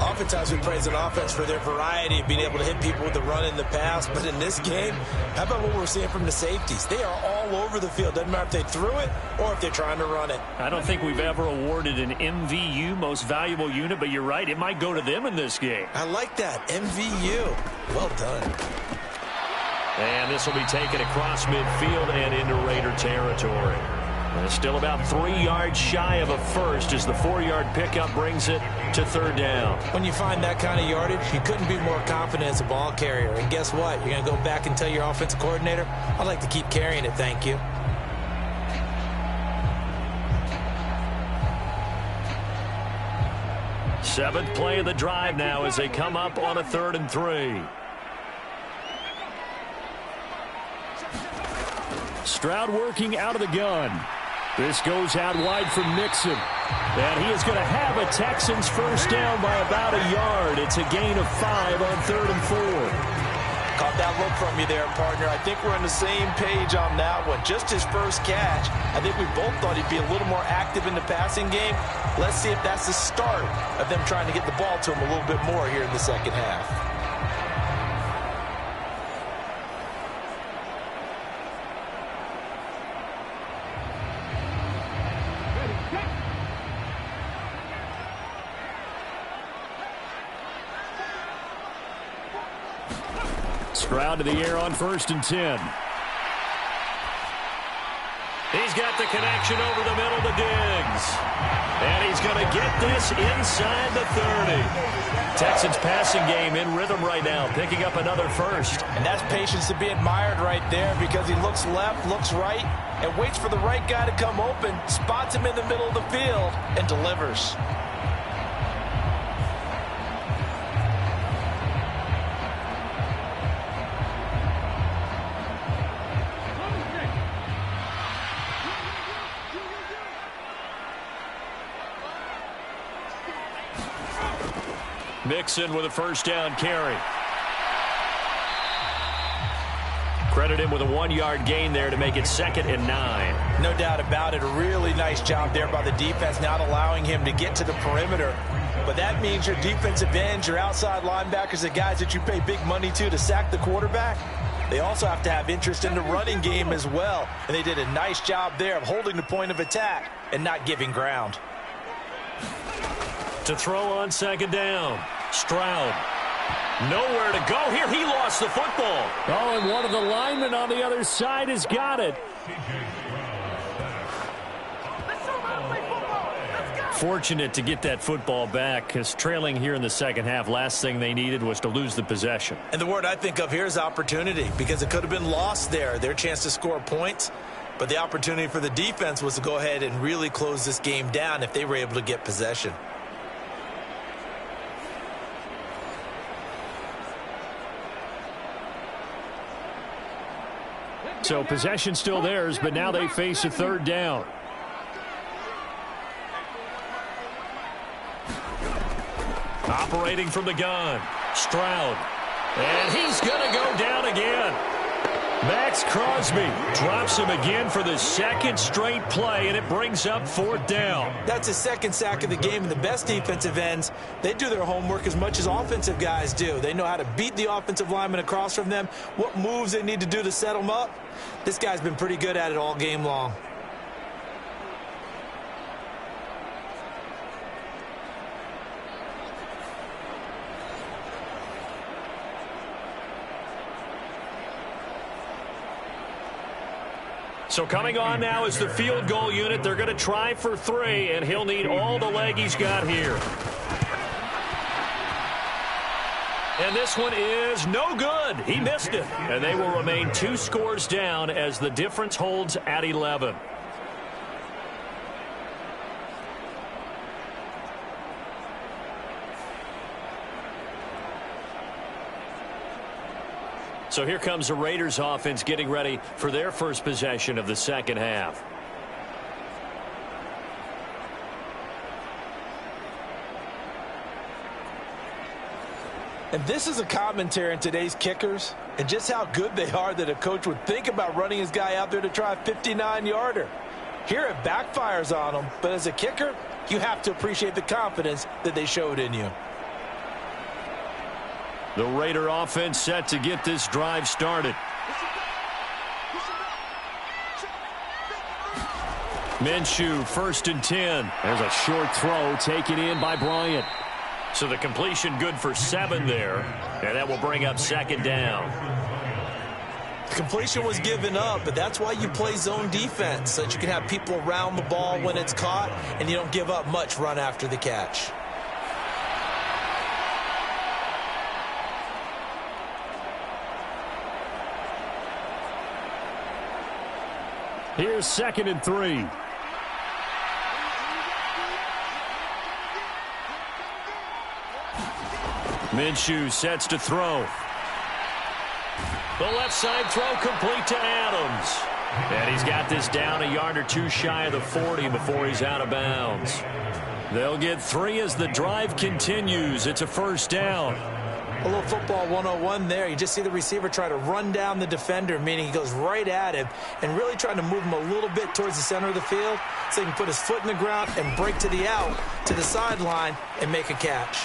Oftentimes we praise an offense for their variety of being able to hit people with the run and the pass, but in this game, how about what we're seeing from the safeties? They are all over the field. Doesn't matter if they threw it or if they're trying to run it. I don't think we've ever awarded an MVU, most valuable unit, but you're right, it might go to them in this game. I like that, MVU. Well done. And this will be taken across midfield and into Raider territory. And it's still about 3 yards shy of a first as the 4-yard pickup brings it to third down. When you find that kind of yardage, you couldn't be more confident as a ball carrier. And guess what? You're going to go back and tell your offensive coordinator, I'd like to keep carrying it, thank you. Seventh play of the drive now as they come up on a 3rd and 3. Stroud working out of the gun. This goes out wide for Mixon. And he is going to have a Texans first down by about a yard. It's a gain of 5 on 3rd and 4. Caught that look from you there, partner. I think we're on the same page on that one. Just his first catch. I think we both thought he'd be a little more active in the passing game. Let's see if that's the start of them trying to get the ball to him a little bit more here in the second half. Stroud to the air on 1st and 10. He's got the connection over the middle to Diggs. And he's going to get this inside the 30. Texans passing game in rhythm right now, picking up another first. And that's patience to be admired right there because he looks left, looks right, and waits for the right guy to come open, spots him in the middle of the field, and delivers. Mixon with a first down carry. Credit him with a 1-yard gain there to make it 2nd and 9. No doubt about it. A really nice job there by the defense, not allowing him to get to the perimeter. But that means your defensive ends, your outside linebackers, the guys that you pay big money to sack the quarterback, they also have to have interest in the running game as well. And they did a nice job there of holding the point of attack and not giving ground. To throw on 2nd down. Stroud. Nowhere to go here. He lost the football. Oh, and one of the linemen on the other side has got it. Fortunate to get that football back because trailing here in the second half, last thing they needed was to lose the possession. And the word I think of here is opportunity because it could have been lost there. Their chance to score points. But the opportunity for the defense was to go ahead and really close this game down if they were able to get possession. So possession still theirs, but now they face a 3rd down. Operating from the gun, Stroud. And he's going to go down again. Max Crosby drops him again for the 2nd straight play, and it brings up 4th down. That's his 2nd sack of the game, and the best defensive ends, they do their homework as much as offensive guys do. They know how to beat the offensive lineman across from them, what moves they need to do to set them up. This guy's been pretty good at it all game long. So coming on now is the field goal unit. They're going to try for 3, and he'll need all the leg he's got here. And this one is no good. He missed it. And they will remain 2 scores down as the difference holds at 11. So here comes the Raiders offense getting ready for their first possession of the second half. And this is a commentary on today's kickers and just how good they are that a coach would think about running his guy out there to try a 59-yarder. Here it backfires on him, but as a kicker, you have to appreciate the confidence that they showed in you. The Raider offense set to get this drive started. Minshew, 1st and 10. There's a short throw taken in by Bryant. So the completion good for 7 there, and that will bring up 2nd down. The completion was given up, but that's why you play zone defense, so that you can have people around the ball when it's caught, and you don't give up much run after the catch. Here's 2nd and 3. Minshew sets to throw. The left side throw complete to Adams. And he's got this down a yard or two shy of the 40 before he's out of bounds. They'll get 3 as the drive continues. It's a first down. A little football 101 there. You just see the receiver try to run down the defender, meaning he goes right at him and really trying to move him a little bit towards the center of the field so he can put his foot in the ground and break to the out, to the sideline, and make a catch.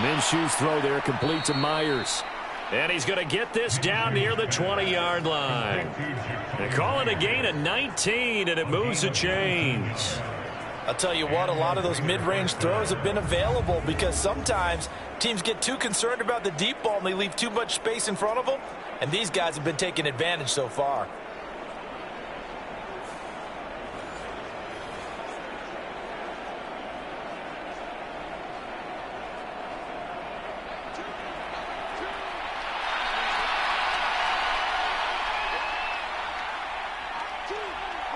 Minshew's throw there complete to Myers. And he's going to get this down near the 20-yard line. They call it a gain of 19, and it moves the chains. I'll tell you what, a lot of those mid-range throws have been available because sometimes teams get too concerned about the deep ball and they leave too much space in front of them, and these guys have been taking advantage so far.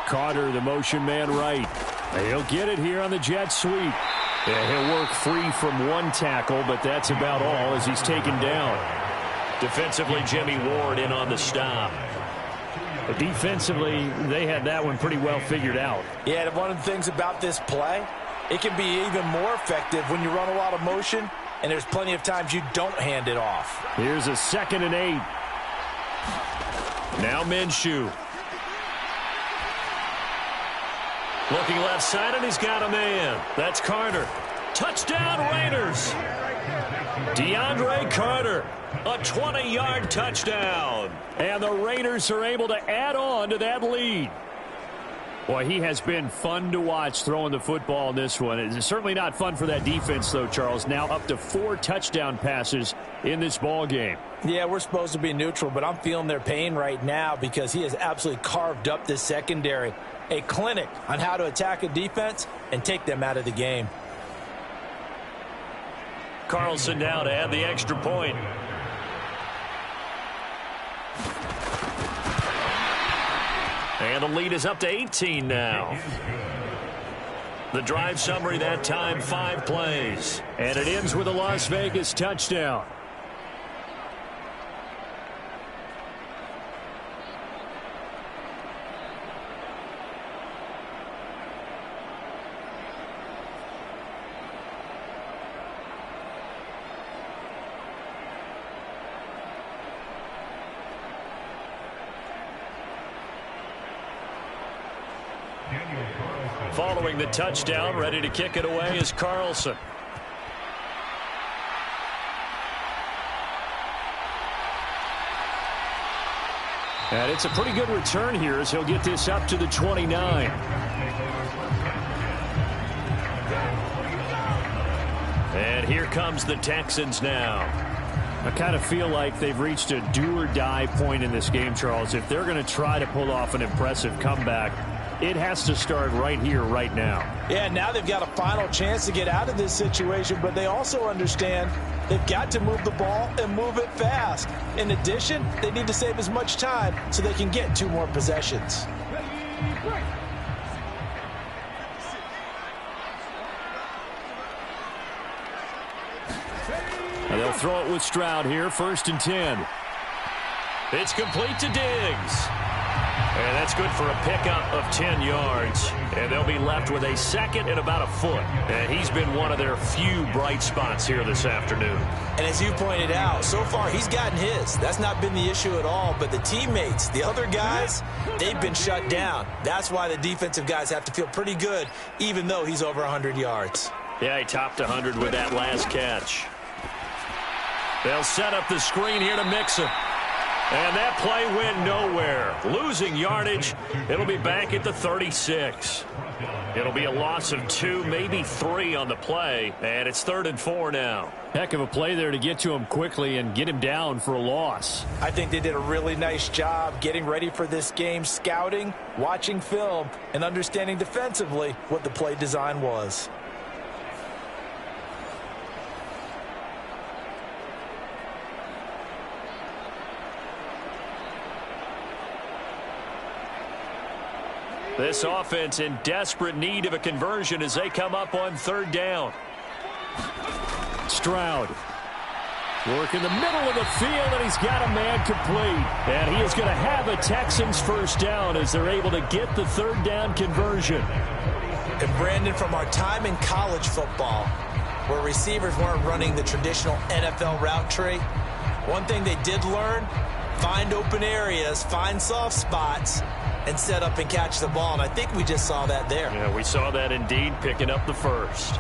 Carter, the motion man right. He'll get it here on the jet sweep. Yeah, he'll work free from one tackle, but that's about all as he's taken down. Defensively, Jimmy Ward in on the stop. But defensively, they had that one pretty well figured out. Yeah, and one of the things about this play, it can be even more effective when you run a lot of motion, and there's plenty of times you don't hand it off. Here's a 2nd and 8. Now Minshew. Looking left side, and he's got a man. That's Carter. Touchdown, Raiders. DeAndre Carter, a 20-yard touchdown. And the Raiders are able to add on to that lead. Boy, he has been fun to watch throwing the football in this one. It's certainly not fun for that defense, though, Charles. Now up to 4 touchdown passes in this ball game. Yeah, we're supposed to be neutral, but I'm feeling their pain right now because he has absolutely carved up this secondary. A clinic on how to attack a defense and take them out of the game. Carlson now to add the extra point. And the lead is up to 18 now. The drive summary that time, 5 plays. And it ends with a Las Vegas touchdown. Following the touchdown, ready to kick it away is Carlson. And it's a pretty good return here as he'll get this up to the 29. And here comes the Texans now. I kind of feel like they've reached a do-or-die point in this game, Charles. If they're going to try to pull off an impressive comeback, it has to start right here, right now. Yeah, now they've got a final chance to get out of this situation, but they also understand they've got to move the ball and move it fast. In addition, they need to save as much time so they can get 2 more possessions. And they'll throw it with Stroud here, 1st and 10. It's complete to Diggs. And that's good for a pickup of 10 yards. And they'll be left with a 2nd and about a foot. And he's been one of their few bright spots here this afternoon. And as you pointed out, so far he's gotten his. That's not been the issue at all. But the teammates, the other guys, they've been shut down. That's why the defensive guys have to feel pretty good, even though he's over 100 yards. Yeah, he topped 100 with that last catch. They'll set up the screen here to mix him. And that play went nowhere. Losing yardage. It'll be back at the 36. It'll be a loss of 2, maybe 3 on the play. And it's 3rd and 4 now. Heck of a play there to get to him quickly and get him down for a loss. I think they did a really nice job getting ready for this game, scouting, watching film, and understanding defensively what the play design was. This offense in desperate need of a conversion as they come up on 3rd down. Stroud Work in the middle of the field, and he's got a man complete. And he is going to have a Texans first down as they're able to get the third down conversion. And Brandon, from our time in college football, where receivers weren't running the traditional NFL route tree, one thing they did learn, find open areas, find soft spots, and set up and catch the ball. And I think we just saw that there. Yeah, we saw that indeed, picking up the first.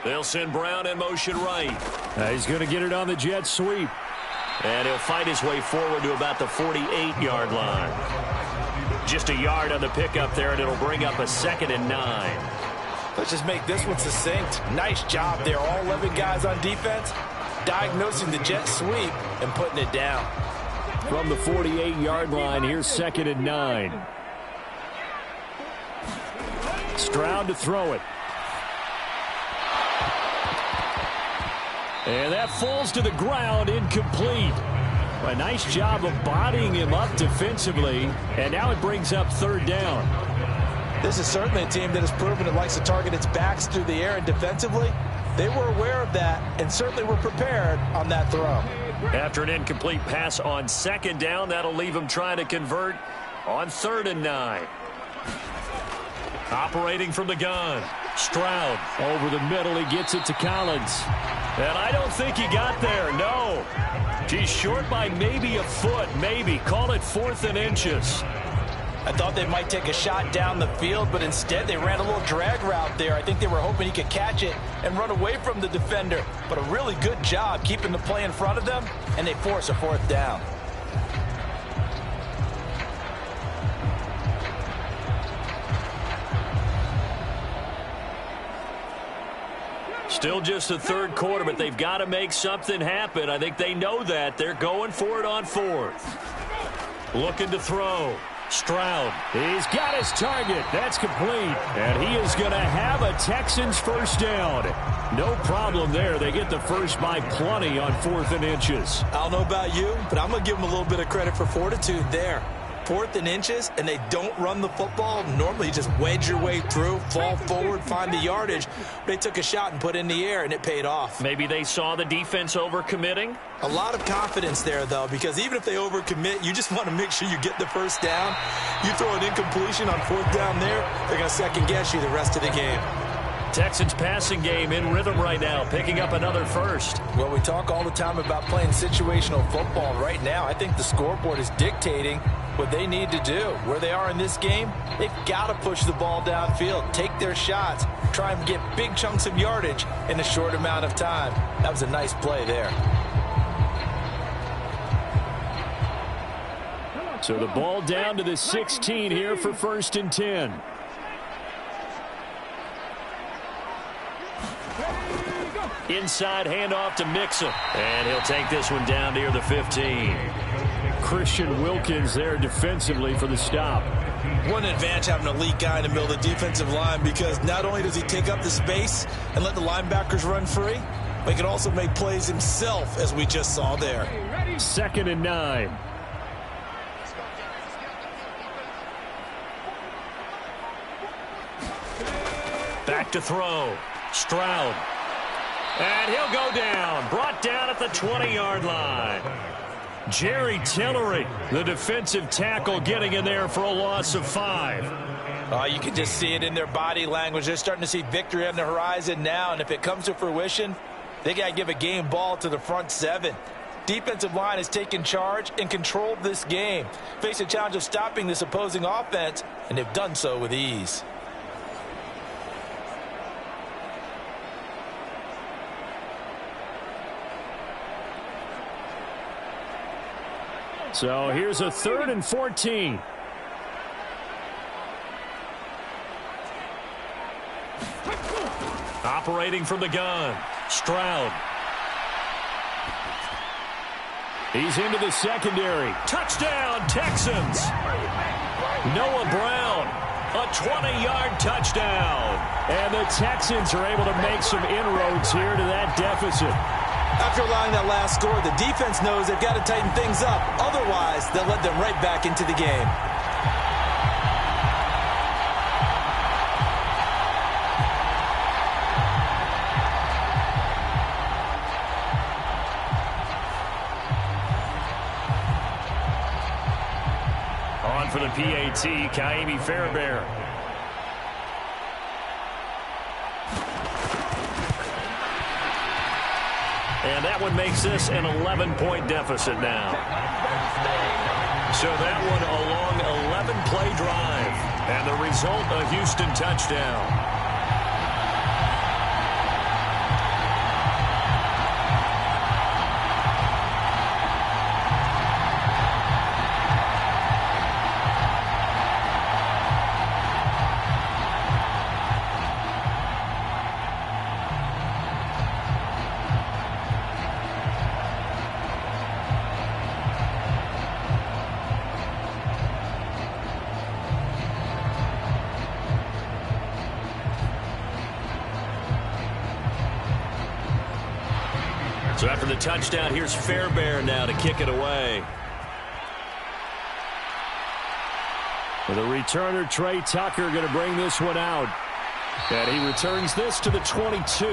They'll send Brown in motion right. He's going to get it on the jet sweep. And he'll fight his way forward to about the 48-yard line. Just a yard on the pickup there, and it'll bring up a 2nd and 9. Let's just make this one succinct. Nice job there. All 11 guys on defense diagnosing the jet sweep and putting it down. From the 48-yard line, here's 2nd and 9. Stroud to throw it. And that falls to the ground, incomplete. A nice job of bodying him up defensively, and now it brings up 3rd down. This is certainly a team that has proven it likes to target its backs through the air, and defensively, they were aware of that and certainly were prepared on that throw. After an incomplete pass on 2nd down, that'll leave him trying to convert on 3rd and 9. Operating from the gun. Stroud over the middle. He gets it to Collins. And I don't think he got there. No. He's short by maybe a foot. Maybe. Call it 4th and inches. I thought they might take a shot down the field, but instead they ran a little drag route there. I think they were hoping he could catch it and run away from the defender. But a really good job keeping the play in front of them, and they force a 4th down. Still just the 3rd quarter, but they've got to make something happen. I think they know that. They're going for it on 4th. Looking to throw. Stroud. He's got his target. That's complete. And he is going to have a Texans first down. No problem there. They get the first by plenty on 4th and inches. I don't know about you, but I'm going to give them a little bit of credit for fortitude there. 4th and inches, and they don't run the football. Normally, you just wedge your way through, fall forward, find the yardage. They took a shot and put it in the air, and it paid off. Maybe they saw the defense overcommitting? A lot of confidence there, though, because even if they overcommit, you just want to make sure you get the first down. You throw an incompletion on 4th down there, they're going to second-guess you the rest of the game. Texans passing game in rhythm right now, picking up another first. Well, we talk all the time about playing situational football. Right now, I think the scoreboard is dictating what they need to do. Where they are in this game, they've got to push the ball downfield, take their shots, try and get big chunks of yardage in a short amount of time. That was a nice play there. So the ball down to the 16 here for 1st and 10. Inside handoff to Mixon. And he'll take this one down near the 15. Christian Wilkins there defensively for the stop. What an advantage having an elite guy in the middle of the defensive line, because not only does he take up the space and let the linebackers run free, but he can also make plays himself, as we just saw there. 2nd and 9. Back to throw. Stroud. And he'll go down. Brought down at the 20-yard line. Jerry Tillery, the defensive tackle, getting in there for a loss of 5. You can just see it in their body language. They're starting to see victory on the horizon now, and if it comes to fruition, they got to give a game ball to the front 7. Defensive line has taken charge and controlled this game. Face a challenge of stopping this opposing offense, and they've done so with ease. So here's a 3rd and 14. Operating from the gun. Stroud. He's into the secondary. Touchdown, Texans. Noah Brown, a 20-yard touchdown. And the Texans are able to make some inroads here to that deficit. After allowing that last score, the defense knows they've got to tighten things up. Otherwise, they'll let them right back into the game. doing PAT, Kaimi Fairbairn. And that one makes this an 11-point deficit now. So that one a long 11-play drive. And the result, a Houston touchdown. So after the touchdown, here's Fairbairn now to kick it away. With a returner, Trey Tucker going to bring this one out. And he returns this to the 22.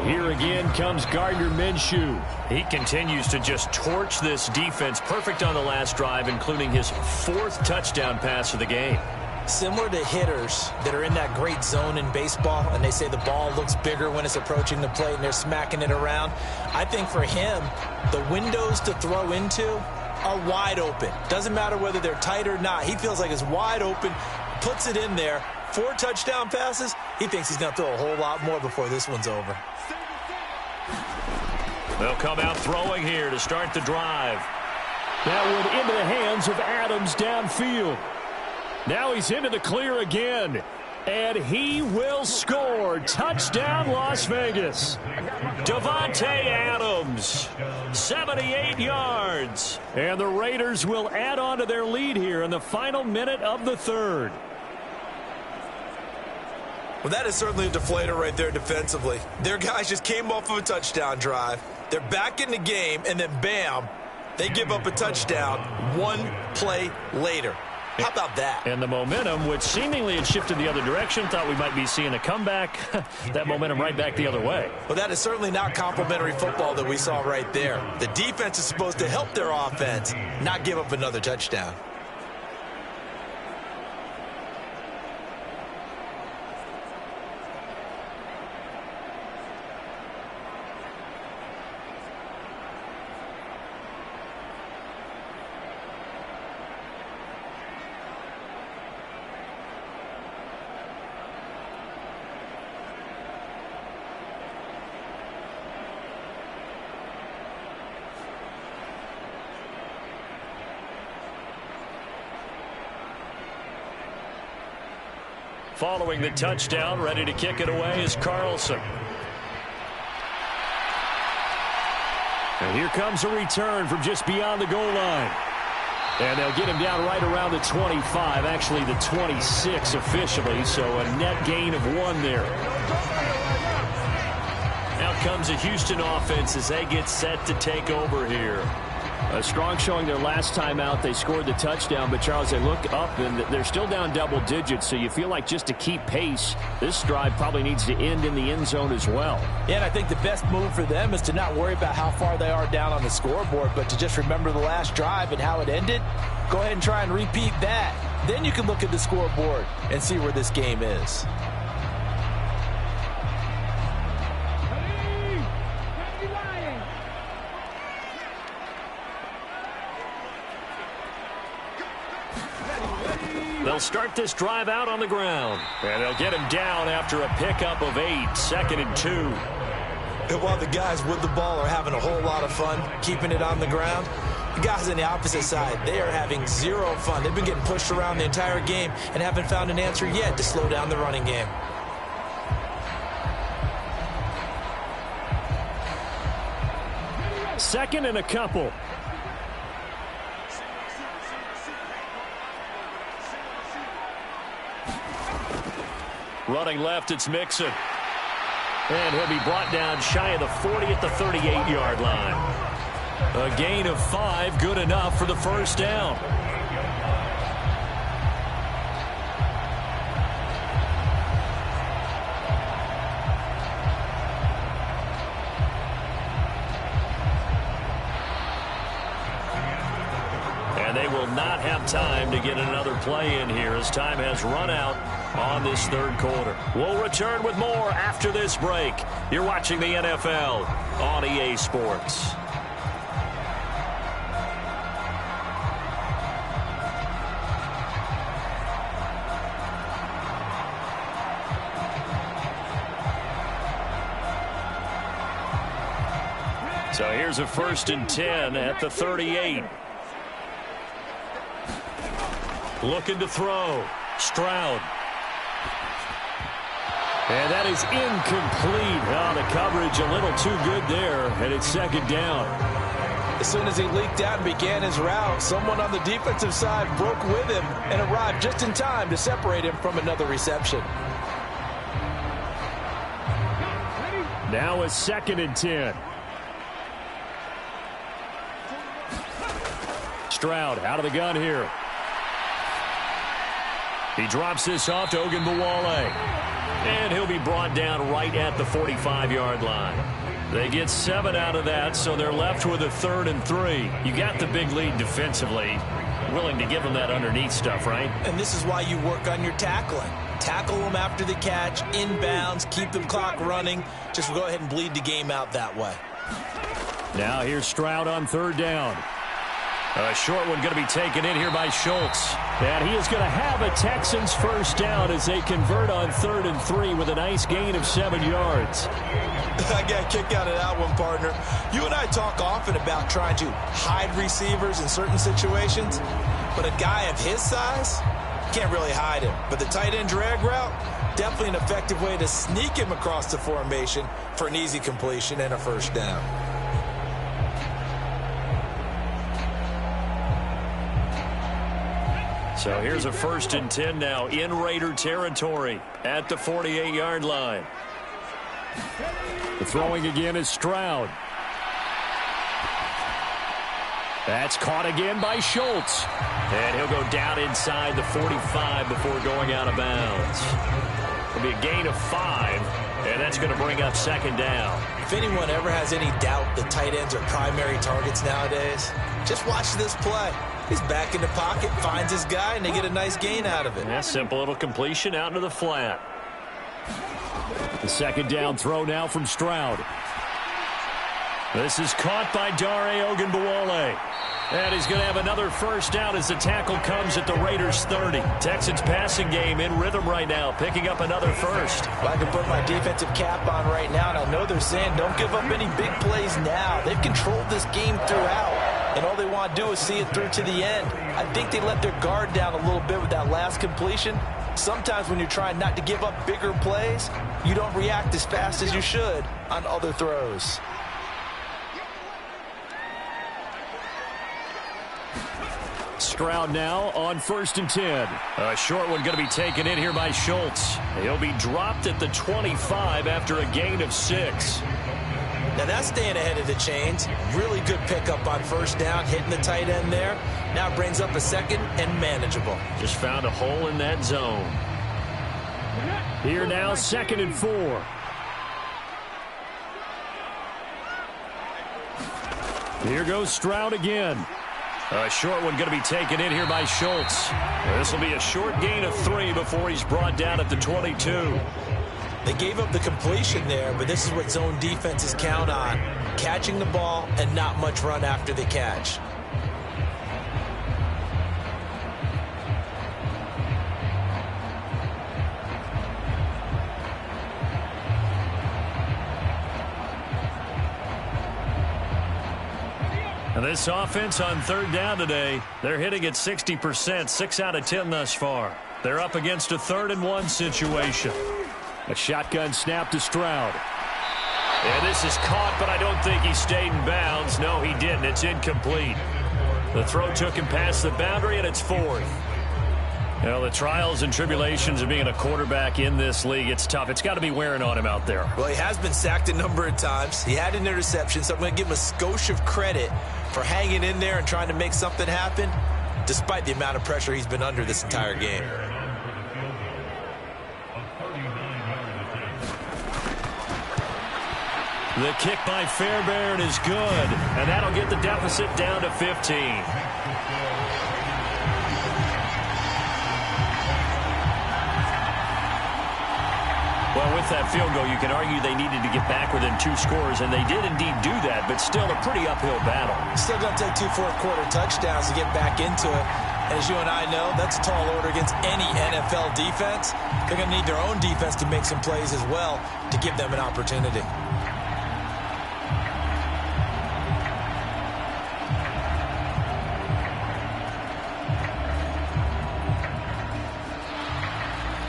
Here again comes Gardner Minshew. He continues to just torch this defense. Perfect on the last drive, including his 4th touchdown pass of the game. Similar to hitters that are in that great zone in baseball, and they say the ball looks bigger when it's approaching the plate and they're smacking it around. I think for him, the windows to throw into are wide open. Doesn't matter whether they're tight or not. He feels like it's wide open, puts it in there. 4 touchdown passes. He thinks he's going to throw a whole lot more before this one's over. They'll come out throwing here to start the drive. That one into the hands of Adams downfield. Now he's into the clear again. And he will score. Touchdown, Las Vegas. Davante Adams, 78 yards. And the Raiders will add on to their lead here in the final minute of the 3rd. Well, that is certainly a deflator right there defensively. Their guys just came off of a touchdown drive. They're back in the game, and then bam, they give up a touchdown 1 play later. How about that? And the momentum, which seemingly had shifted the other direction, thought we might be seeing a comeback. That momentum right back the other way. Well, that is certainly not complimentary football that we saw right there. The defense is supposed to help their offense, not give up another touchdown. Following the touchdown, ready to kick it away is Carlson. And here comes a return from just beyond the goal line. And they'll get him down right around the 25, actually the 26 officially, so a net gain of 1 there. Out comes a Houston offense as they get set to take over here. A strong showing their last time out. They scored the touchdown, but Charles, they look up and they're still down double digits, so you feel like just to keep pace, this drive probably needs to end in the end zone as well. Yeah, and I think the best move for them is to not worry about how far they are down on the scoreboard, but to just remember the last drive and how it ended. Go ahead and try and repeat that. Then you can look at the scoreboard and see where this game is. They'll start this drive out on the ground. And they'll get him down after a pickup of 8, 2nd and 2. And while the guys with the ball are having a whole lot of fun keeping it on the ground, the guys on the opposite side, they are having 0 fun. They've been getting pushed around the entire game and haven't found an answer yet to slow down the running game. Second and a couple. Running left, it's Mixon. And he'll be brought down shy of the 40 at the 38-yard line. A gain of 5, good enough for the first down. not have time to get another play in here as time has run out on this third quarter. We'll return with more after this break. You're watching the NFL on EA Sports. So here's a 1st and 10 at the 38. Looking to throw. Stroud. And that is incomplete. Oh, the coverage a little too good there, and it's 2nd down. As soon as he leaked out and began his route, someone on the defensive side broke with him and arrived just in time to separate him from another reception. Now a 2nd and 10. Stroud out of the gun here. He drops this off to Ogunbowale. And he'll be brought down right at the 45-yard line. They get 7 out of that, so they're left with a 3rd and 3. You got the big lead defensively. Willing to give them that underneath stuff, right? And this is why you work on your tackling. Tackle them after the catch, inbounds, keep the clock running. Just go ahead and bleed the game out that way. Now here's Stroud on 3rd down. A short one going to be taken in here by Schultz. And he is going to have a Texans 1st down as they convert on 3rd and 3 with a nice gain of 7 yards. I got a kick out of that one, partner. You and I talk often about trying to hide receivers in certain situations, but a guy of his size can't really hide him. But the tight end drag route, definitely an effective way to sneak him across the formation for an easy completion and a 1st down. So here's a 1st and 10 now in Raider territory at the 48-yard line. The throwing again is Stroud. That's caught again by Schultz. And he'll go down inside the 45 before going out of bounds. It'll be a gain of 5, and that's going to bring up 2nd down. If anyone ever has any doubt that tight ends are primary targets nowadays, just watch this play. He's back in the pocket, finds his guy, and they get a nice gain out of it. Yeah, simple little completion out into the flat. The 2nd down throw now from Stroud. This is caught by Dare Ogunbowale. And he's going to have another 1st down as the tackle comes at the Raiders' 30. Texans passing game in rhythm right now, picking up another 1st. Well, I can put my defensive cap on right now, and I know they're saying don't give up any big plays now. They've controlled this game throughout, and all they want to do is see it through to the end. I think they let their guard down a little bit with that last completion. Sometimes when you're trying not to give up bigger plays, you don't react as fast as you should on other throws. Stroud now on 1st and 10. A short one going to be taken in here by Schultz. He'll be dropped at the 25 after a gain of 6. Now that's staying ahead of the chains. Really good pickup on 1st down, hitting the tight end there. Now brings up a 2nd and manageable. Just found a hole in that zone. Here now, 2nd and 4. Here goes Stroud again. A short one going to be taken in here by Schultz. This will be a short gain of 3 before he's brought down at the 22. They gave up the completion there, but this is what zone defenses count on. Catching the ball and not much run after the catch. And this offense on 3rd down today, they're hitting at 60%, 6 out of 10 thus far. They're up against a 3rd and 1 situation. A shotgun snap to Stroud. And this is caught, but I don't think he stayed in bounds. No, he didn't. It's incomplete. The throw took him past the boundary, and it's 4th. You know, the trials and tribulations of being a quarterback in this league, it's tough. It's got to be wearing on him out there. Well, he has been sacked a number of times. He had an interception, so I'm going to give him a skosh of credit for hanging in there and trying to make something happen, despite the amount of pressure he's been under this entire game. The kick by Fairbairn is good, and that'll get the deficit down to 15. with that field goal, you can argue they needed to get back within 2 scores, and they did indeed do that, but still a pretty uphill battle. Still going to take 2 fourth-quarter touchdowns to get back into it. And as you and I know, that's a tall order against any NFL defense. They're going to need their own defense to make some plays as well to give them an opportunity.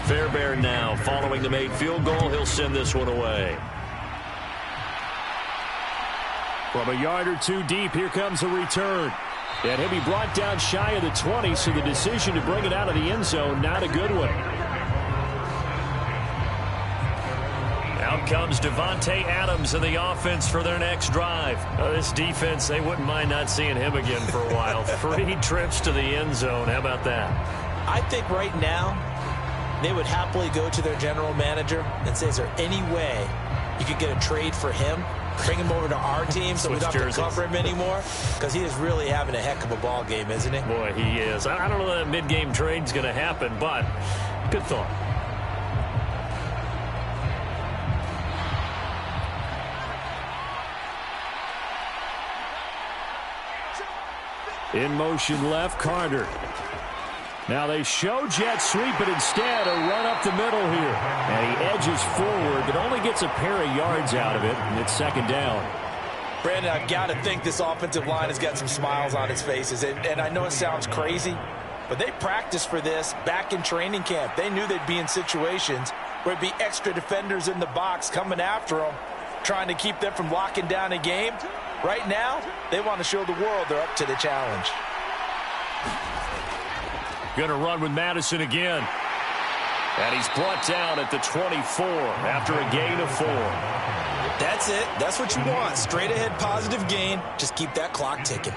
Fairbairn now following the made field goal. He'll send this one away. From a yard or 2 deep, here comes a return. And he'll be brought down shy of the 20, so the decision to bring it out of the end zone, not a good one. Out comes Devontae Adams in the offense for their next drive. This defense, they wouldn't mind not seeing him again for a while. 3 trips to the end zone. How about that? I think right now they would happily go to their general manager and say, is there any way you could get a trade for him? Bring him over to our team so we don't have to cover him anymore? Because he is really having a heck of a ball game, isn't he? Boy, he is. I don't know that mid-game trade's going to happen, but good thought. In motion left, Carter. Now they show jet sweep, but instead a run up the middle here. And he edges forward, but only gets a pair of yards out of it, and it's 2nd down. Brandon, I've got to think this offensive line has got some smiles on its faces. And I know it sounds crazy, but they practiced for this back in training camp. They knew they'd be in situations where it'd be extra defenders in the box coming after them, trying to keep them from locking down a game. Right now, they want to show the world they're up to the challenge. Going to run with Madison again. And he's brought down at the 24 after a gain of 4. That's it. That's what you want. Straight ahead positive gain. Just keep that clock ticking.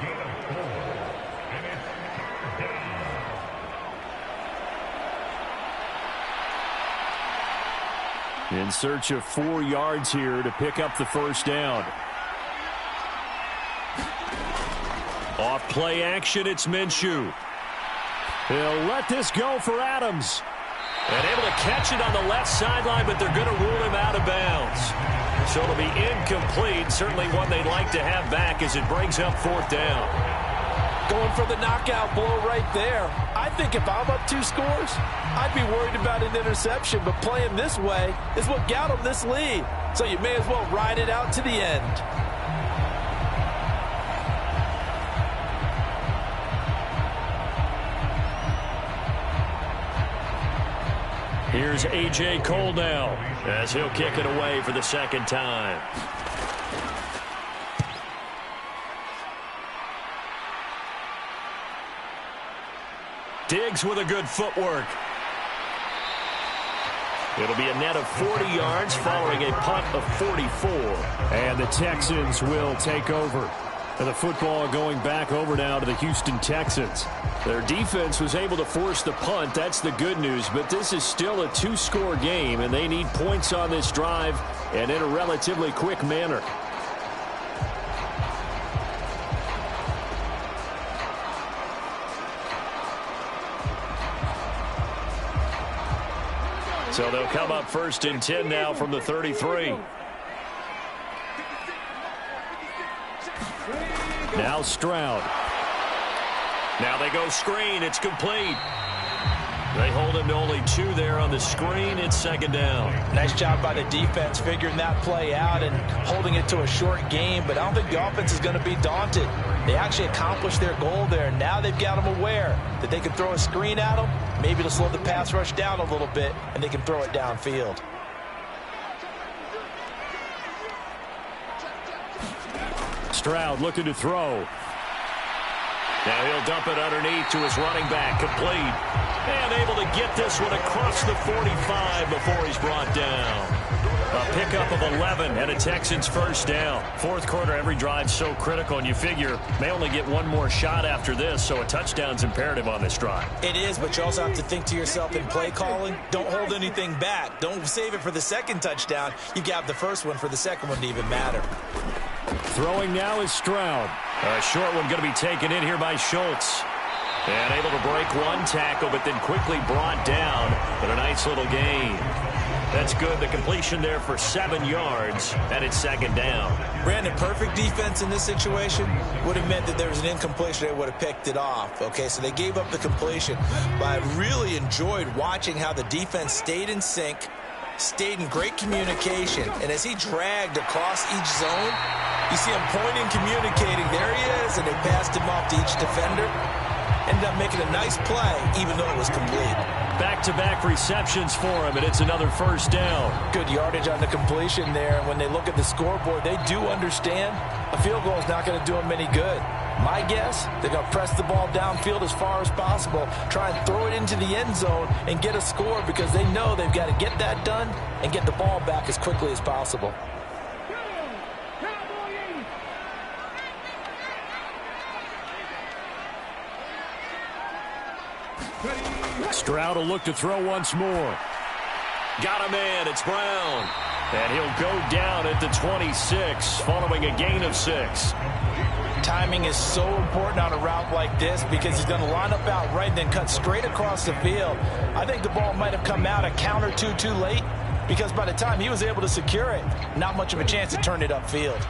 In search of 4 yards here to pick up the 1st down. Off play action, it's Minshew. He'll let this go for Adams. And able to catch it on the left sideline, but they're going to rule him out of bounds. So it'll be incomplete. Certainly one they'd like to have back as it brings up 4th down. Going for the knockout blow right there. I think if I'm up 2 scores, I'd be worried about an interception, but playing this way is what got them this lead. So you may as well ride it out to the end. Here's A.J. Cole now as he'll kick it away for the 2nd time. Diggs with a good footwork. It'll be a net of 40 yards following a punt of 44. And the Texans will take over. And the football going back over now to the Houston Texans. Their defense was able to force the punt. That's the good news. But this is still a 2-score game, and they need points on this drive and in a relatively quick manner. So they'll come up 1st and 10 now from the 33. Now Stroud. Now they go screen. It's complete. They hold him to only 2 there on the screen. It's 2nd down. Nice job by the defense figuring that play out and holding it to a short game, but I don't think the offense is going to be daunted. They actually accomplished their goal there. Now they've got them aware that they can throw a screen at them, maybe to slow the pass rush down a little bit, and they can throw it downfield. Stroud looking to throw. Now he'll dump it underneath to his running back, complete. And able to get this one across the 45 before he's brought down. A pickup of 11 and a Texans 1st down. 4th quarter, every drive so critical, and you figure may only get 1 more shot after this, so a touchdown's imperative on this drive. It is, but you also have to think to yourself in play calling, don't hold anything back. Don't save it for the 2nd touchdown. You got the 1st one for the 2nd one to even matter. Throwing now is Stroud. A short one going to be taken in here by Schultz. And able to break 1 tackle, but then quickly brought down. But a nice little gain. That's good. The completion there for 7 yards, and it's second down. Brandon, perfect defense in this situation would have meant that there was an incompletion. They would have picked it off. Okay, so they gave up the completion. But I really enjoyed watching how the defense stayed in sync, stayed in great communication, and as he dragged across each zone, you see him pointing, communicating. There he is, and they passed him off to each defender. Ended up making a nice play, even though it was complete. Back-to-back receptions for him, and it's another first down. Good yardage on the completion there. And when they look at the scoreboard, they do understand a field goal is not going to do them any good. My guess, they're going to press the ball downfield as far as possible, try and throw it into the end zone and get a score because they know they've got to get that done and get the ball back as quickly as possible. Stroud will look to throw once more. Got him in. It's Brown. And he'll go down at the 26 following a gain of 6. Timing is so important on a route like this because he's going to line up out right and then cut straight across the field. I think the ball might have come out a count or two too late because by the time he was able to secure it, not much of a chance to turn it upfield.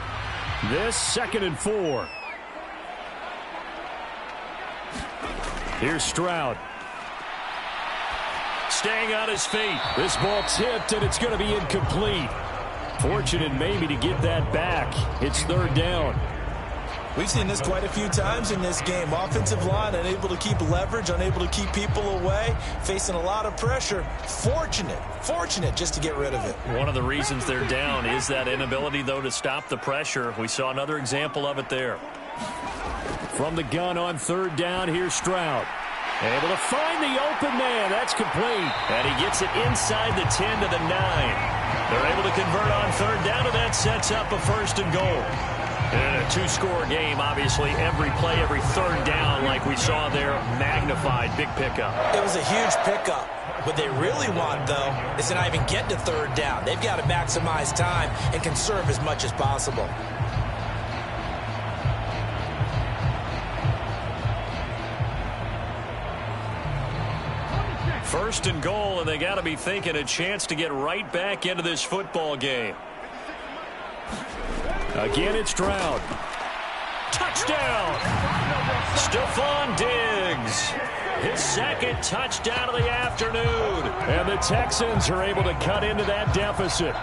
This 2nd and 4. Here's Stroud. Staying on his feet. This ball tipped, and it's going to be incomplete. Fortunate maybe to get that back. It's 3rd down. We've seen this quite a few times in this game. Offensive line unable to keep leverage, unable to keep people away, facing a lot of pressure. Fortunate just to get rid of it. One of the reasons they're down is that inability, though, to stop the pressure. We saw another example of it there. From the gun on 3rd down, here's Stroud. Able to find the open man. That's complete. And he gets it inside the 10 to the 9. They're able to convert on 3rd down, and that sets up a 1st and goal. And a 2-score game, obviously, every play, every 3rd down, like we saw there, magnified, big pickup. It was a huge pickup. What they really want, though, is to not even get to 3rd down. They've got to maximize time and conserve as much as possible. 1st and goal, and they got to be thinking a chance to get right back into this football game. Again, it's Stroud. Touchdown! Stefon Diggs. His 2nd touchdown of the afternoon. And the Texans are able to cut into that deficit.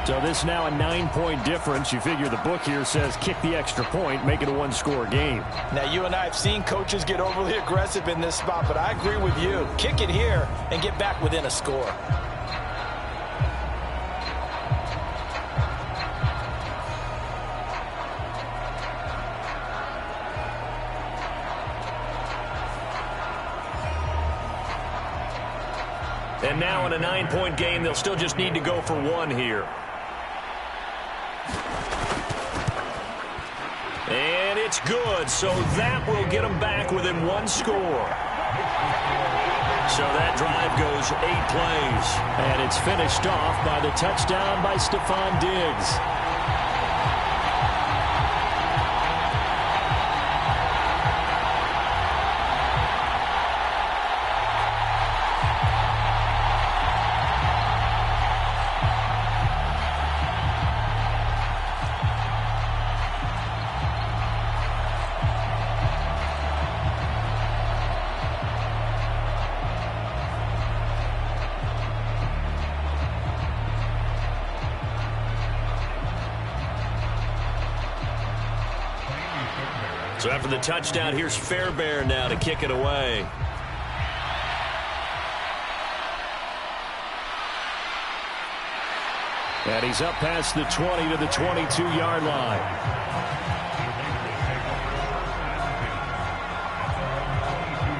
So this now a 9-point difference. You figure the book here says kick the extra point, make it a 1-score game. Now, you and I have seen coaches get overly aggressive in this spot, but I agree with you. Kick it here and get back within a score. And now in a 9-point game, they'll still just need to go for 1 here. And it's good, so that will get them back within 1 score. So that drive goes 8 plays. And it's finished off by the touchdown by Stefon Diggs. So after the touchdown, here's Fairbairn now to kick it away. And he's up past the 20 to the 22-yard line.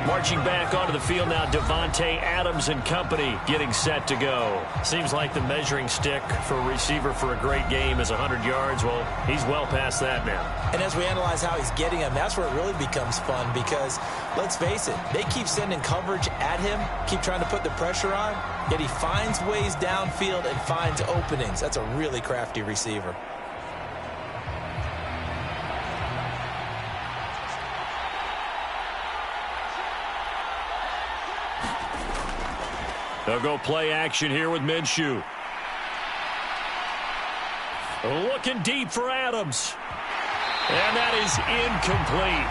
Marching back onto the field now, Devontae Adams and company getting set to go. Seems like the measuring stick for a receiver for a great game is 100 yards. Well, he's well past that now. And as we analyze how he's getting them, that's where it really becomes fun because, let's face it, they keep sending coverage at him, keep trying to put the pressure on, yet he finds ways downfield and finds openings. That's a really crafty receiver. They'll go play action here with Minshew. Looking deep for Adams. And that is incomplete.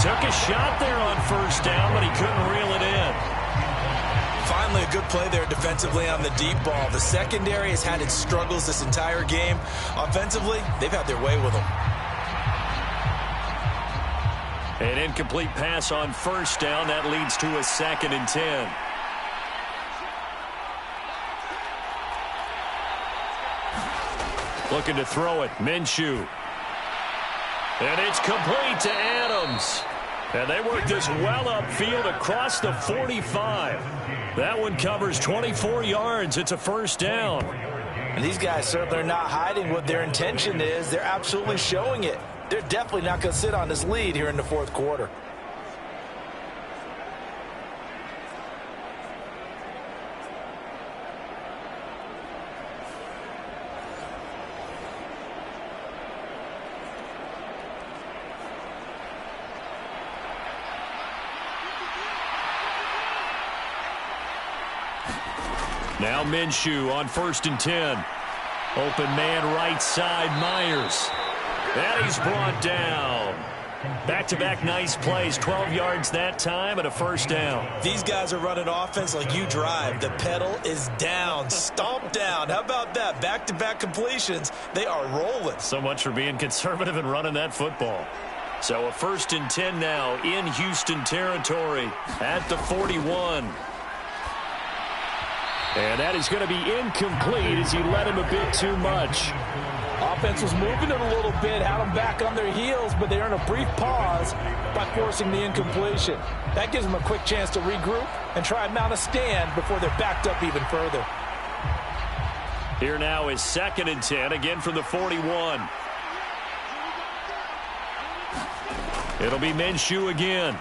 Took a shot there on first down, but he couldn't reel it in. Finally, a good play there defensively on the deep ball. The secondary has had its struggles this entire game. Offensively, they've had their way with them. An incomplete pass on first down. That leads to a 2nd and 10. Looking to throw it. Minshew. And it's complete to Adams. And they work this well upfield across the 45. That one covers 24 yards. It's a first down. And these guys certainly are not hiding what their intention is. They're absolutely showing it. They're definitely not going to sit on this lead here in the fourth quarter. Now Minshew on 1st and 10. Open man right side, Myers. And he's brought down. Back-to-back nice plays, 12 yards that time and a first down. These guys are running offense like you drive. The pedal is down, stomp down. How about that? Back-to-back completions. They are rolling. So much for being conservative and running that football. So a 1st and 10 now in Houston territory at the 41. And that is going to be incomplete as he led him a bit too much. Offense was moving it a little bit, had them back on their heels, but they earned a brief pause by forcing the incompletion. That gives them a quick chance to regroup and try and mount a stand before they're backed up even further. Here now is 2nd and 10, again from the 41. It'll be Minshew again.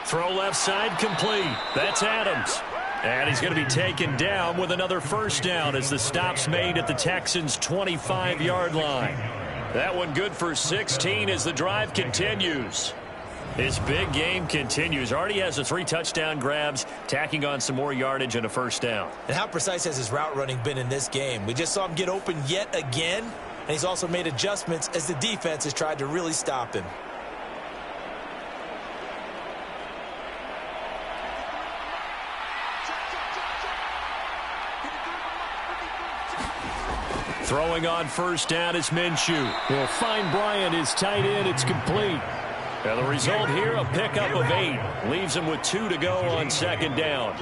Throw left side complete. That's Adams. And he's going to be taken down with another first down as the stop's made at the Texans' 25-yard line. That one good for 16 as the drive continues. His big game continues. Already has the 3 touchdown grabs, tacking on some more yardage and a first down. And how precise has his route running been in this game? We just saw him get open yet again, and he's also made adjustments as the defense has tried to really stop him. Throwing on first down is Minshew. He'll find Bryant, his tight end. It's complete. And the result here, a pickup of 8. Leaves him with 2 to go on 2nd down.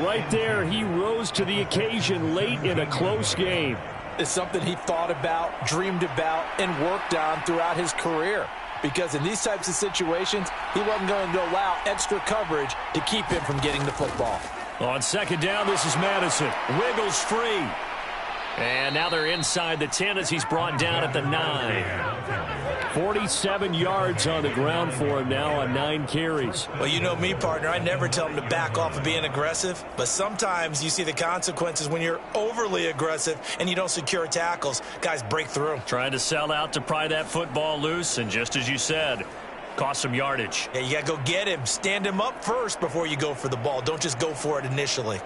Right there, he rose to the occasion late in a close game. It's something he thought about, dreamed about, and worked on throughout his career. Because in these types of situations, he wasn't going to allow extra coverage to keep him from getting the football. On 2nd down, this is Madison. Wiggles free. And now they're inside the 10 as he's brought down at the 9. 47 yards on the ground for him now on 9 carries. Well, you know me, partner. I never tell him to back off of being aggressive. But sometimes you see the consequences when you're overly aggressive and you don't secure tackles. Guys break through. Trying to sell out to pry that football loose. And just as you said, cost some yardage. Yeah, you got to go get him. Stand him up first before you go for the ball. Don't just go for it initially.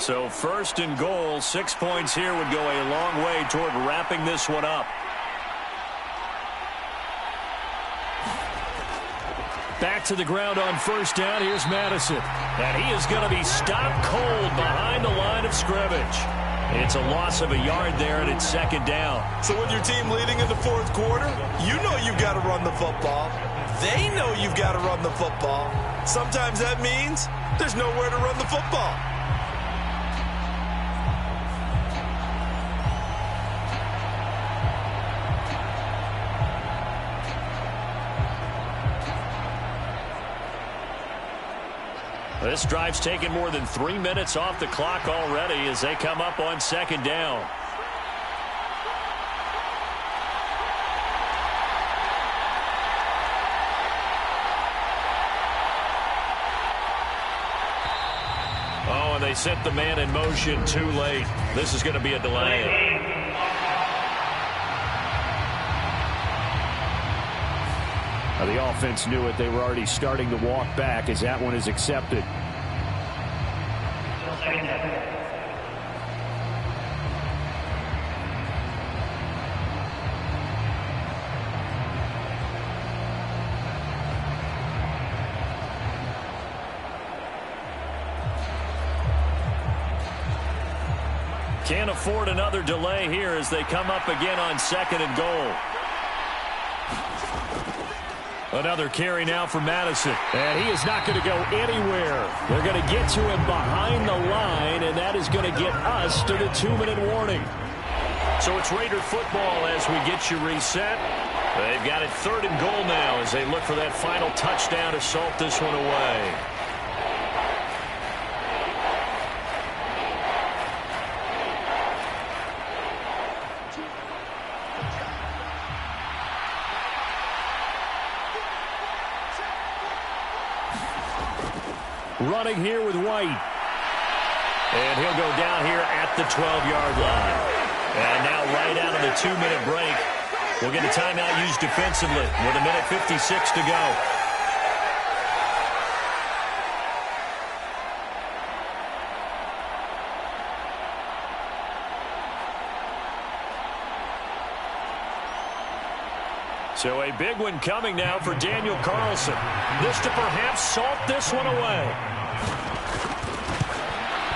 So 1st and goal, 6 points here would go a long way toward wrapping this one up. Back to the ground on first down. Here's Madison. And he is going to be stopped cold behind the line of scrimmage. It's a loss of a yard there, and it's 2nd down. So with your team leading in the fourth quarter, you know you've got to run the football. They know you've got to run the football. Sometimes that means there's nowhere to run the football. This drive's taken more than 3 minutes off the clock already as they come up on 2nd down. Oh, and they set the man in motion too late. This is going to be a delay. The offense knew it. They were already starting to walk back as that one is accepted. Can't afford another delay here as they come up again on 2nd and goal. Another carry now for Madison. And he is not going to go anywhere. They're going to get to him behind the line, and that is going to get us to the 2-minute warning. So it's Raider football as we get you reset. They've got it 3rd and goal now as they look for that final touchdown to salt this one away. Running here with White. And he'll go down here at the 12-yard line. And now right out of the 2-minute break, we'll get a timeout used defensively with 1:56 to go. So a big one coming now for Daniel Carlson. This to perhaps salt this one away.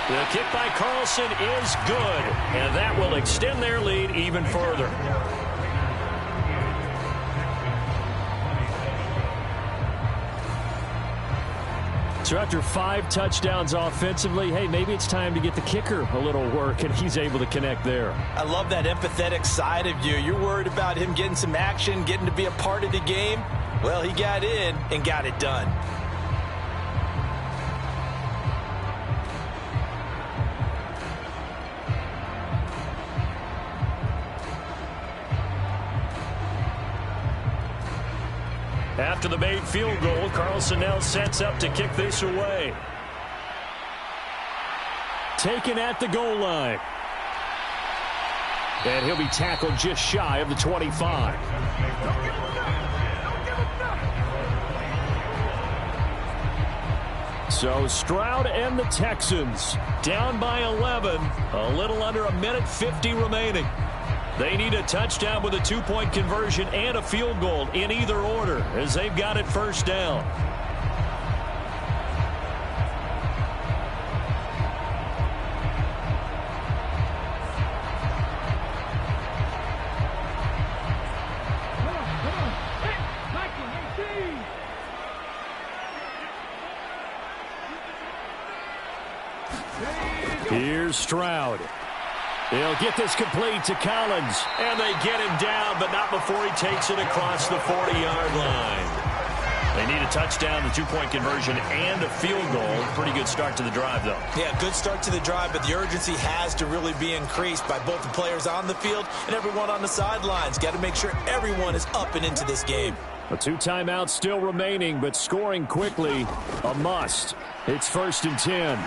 The kick by Carlson is good, and that will extend their lead even further. So after 5 touchdowns offensively, hey, maybe it's time to get the kicker a little work, and he's able to connect there. I love that empathetic side of you. You're worried about him getting some action, getting to be a part of the game. Well, he got in and got it done. After the made field goal, Carlson now sets up to kick this away. Taken at the goal line. And he'll be tackled just shy of the 25. So Stroud and the Texans down by 11. A little under 1:50 remaining. They need a touchdown with a 2-point conversion and a field goal in either order as they've got it 1st down. Here's Stroud. He'll get this complete to Collins. And they get him down, but not before he takes it across the 40-yard line. They need a touchdown, the 2-point conversion, and a field goal. Pretty good start to the drive, though. Yeah, good start to the drive, but the urgency has to really be increased by both the players on the field and everyone on the sidelines. Got to make sure everyone is up and into this game. A 2 timeouts still remaining, but scoring quickly, a must. It's 1st and 10.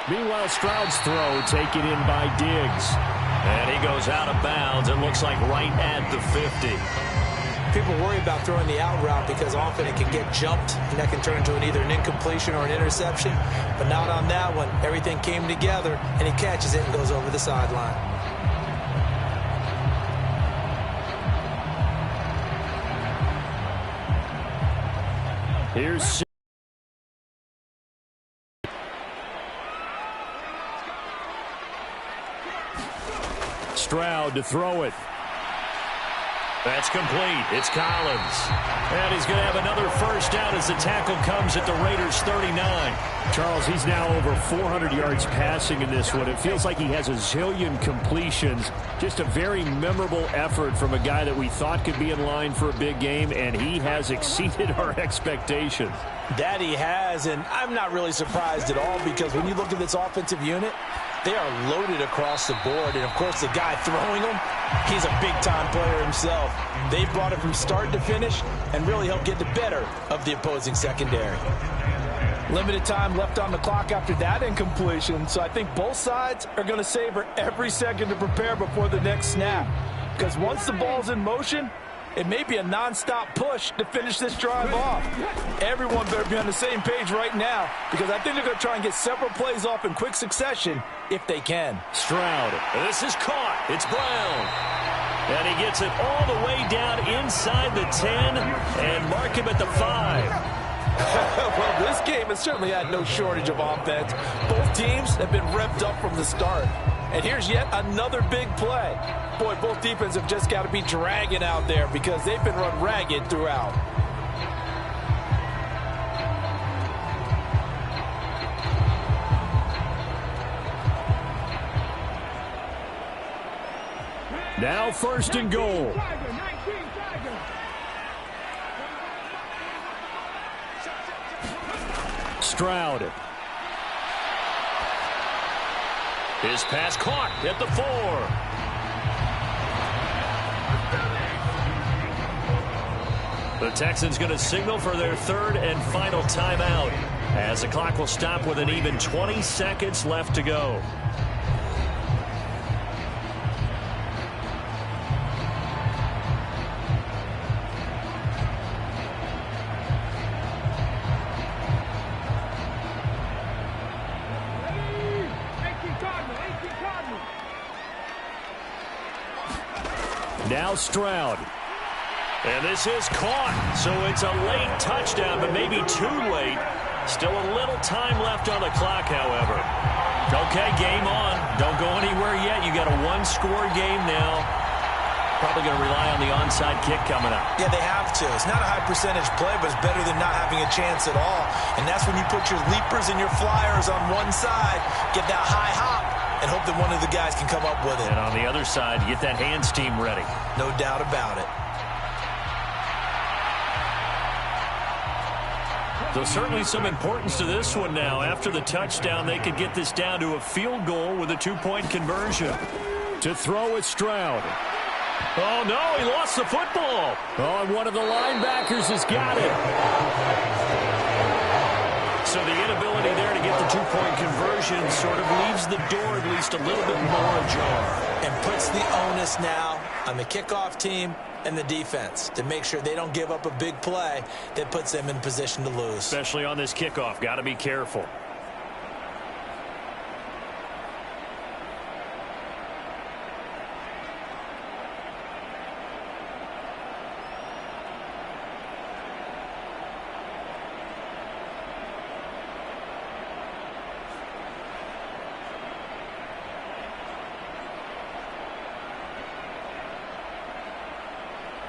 Meanwhile, Stroud's throw taken in by Diggs. And he goes out of bounds. It looks like right at the 50. People worry about throwing the out route because often it can get jumped, and that can turn into either an incompletion or an interception. But not on that one. Everything came together, and he catches it and goes over the sideline. Here's Stroud to throw it. That's complete. It's Collins. And he's going to have another 1st down as the tackle comes at the Raiders' 39. Charles, he's now over 400 yards passing in this one. It feels like he has a zillion completions. Just a very memorable effort from a guy that we thought could be in line for a big game, and he has exceeded our expectations. That he has, and I'm not really surprised at all because when you look at this offensive unit, they are loaded across the board. And, of course, the guy throwing them, he's a big-time player himself. They brought it from start to finish and really helped get the better of the opposing secondary. Limited time left on the clock after that incompletion, so I think both sides are going to savor every second to prepare before the next snap. Because once the ball's in motion, It may be a non-stop push to finish this drive off. Everyone better be on the same page right now because I think they're going to try and get several plays off in quick succession if they can. Stroud. This is caught. It's Brown. And he gets it all the way down inside the 10 and mark him at the 5. Well, this game has certainly had no shortage of offense. Both teams have been revved up from the start. And here's yet another big play. Boy, both defenses have just got to be dragging out there because they've been run ragged throughout. Now 1st and goal. Stroud. His pass caught at the 4. The Texans going to signal for their 3rd and final timeout as the clock will stop with an even 20 seconds left to go. Now Stroud. And this is caught, so it's a late touchdown, but maybe too late. Still a little time left on the clock, however. Okay, game on. Don't go anywhere yet. You got a one-score game now. Probably going to rely on the onside kick coming up. Yeah, they have to. It's not a high percentage play, but it's better than not having a chance at all. And that's when you put your leapers and your flyers on one side, get that high hop, and hope that one of the guys can come up with it. And on the other side, get that hands team ready. No doubt about it. So certainly some importance to this one now. After the touchdown, they could get this down to a field goal with a 2-point conversion. To throw it, Stroud. Oh, no, he lost the football. Oh, and one of the linebackers has got it. So the inability there to get the 2-point conversion sort of leaves the door at least a little bit more ajar. And puts the onus now on the kickoff team and the defense to make sure they don't give up a big play that puts them in position to lose. Especially on this kickoff. Got to be careful.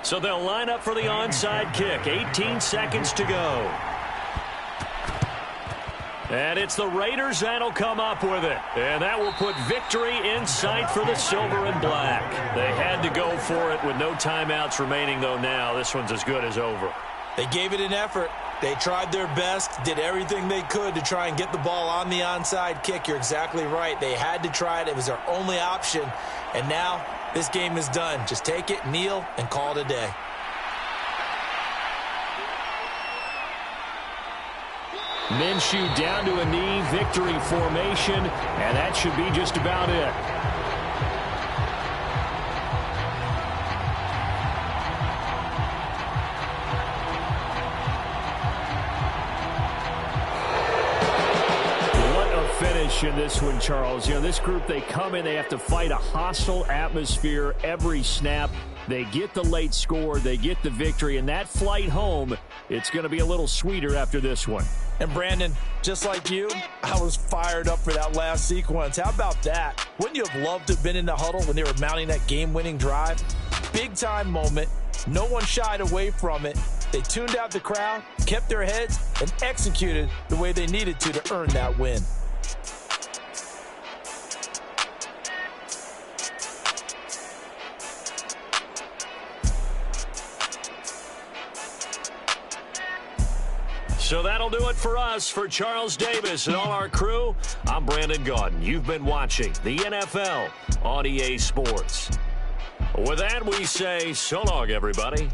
So they'll line up for the onside kick. 18 seconds to go. And it's the Raiders that'll come up with it. And that will put victory in sight for the silver and black. They had to go for it with no timeouts remaining, though now. This one's as good as over. They gave it an effort. They tried their best, did everything they could to try and get the ball on the onside kick. You're exactly right. They had to try it. It was their only option. And now this game is done. Just take it, kneel, and call it a day. Minshew down to a knee, victory formation, and that should be just about it. In this one, Charles. You know, this group, they come in, they have to fight a hostile atmosphere every snap. They get the late score, they get the victory, and that flight home, it's going to be a little sweeter after this one. And Brandon, just like you, I was fired up for that last sequence. How about that? Wouldn't you have loved to have been in the huddle when they were mounting that game-winning drive? Big-time moment. No one shied away from it. They tuned out the crowd, kept their heads, and executed the way they needed to earn that win. So that'll do it for us. For Charles Davis and all our crew, I'm Brandon Gaudin. You've been watching the NFL on EA Sports. With that, we say so long, everybody.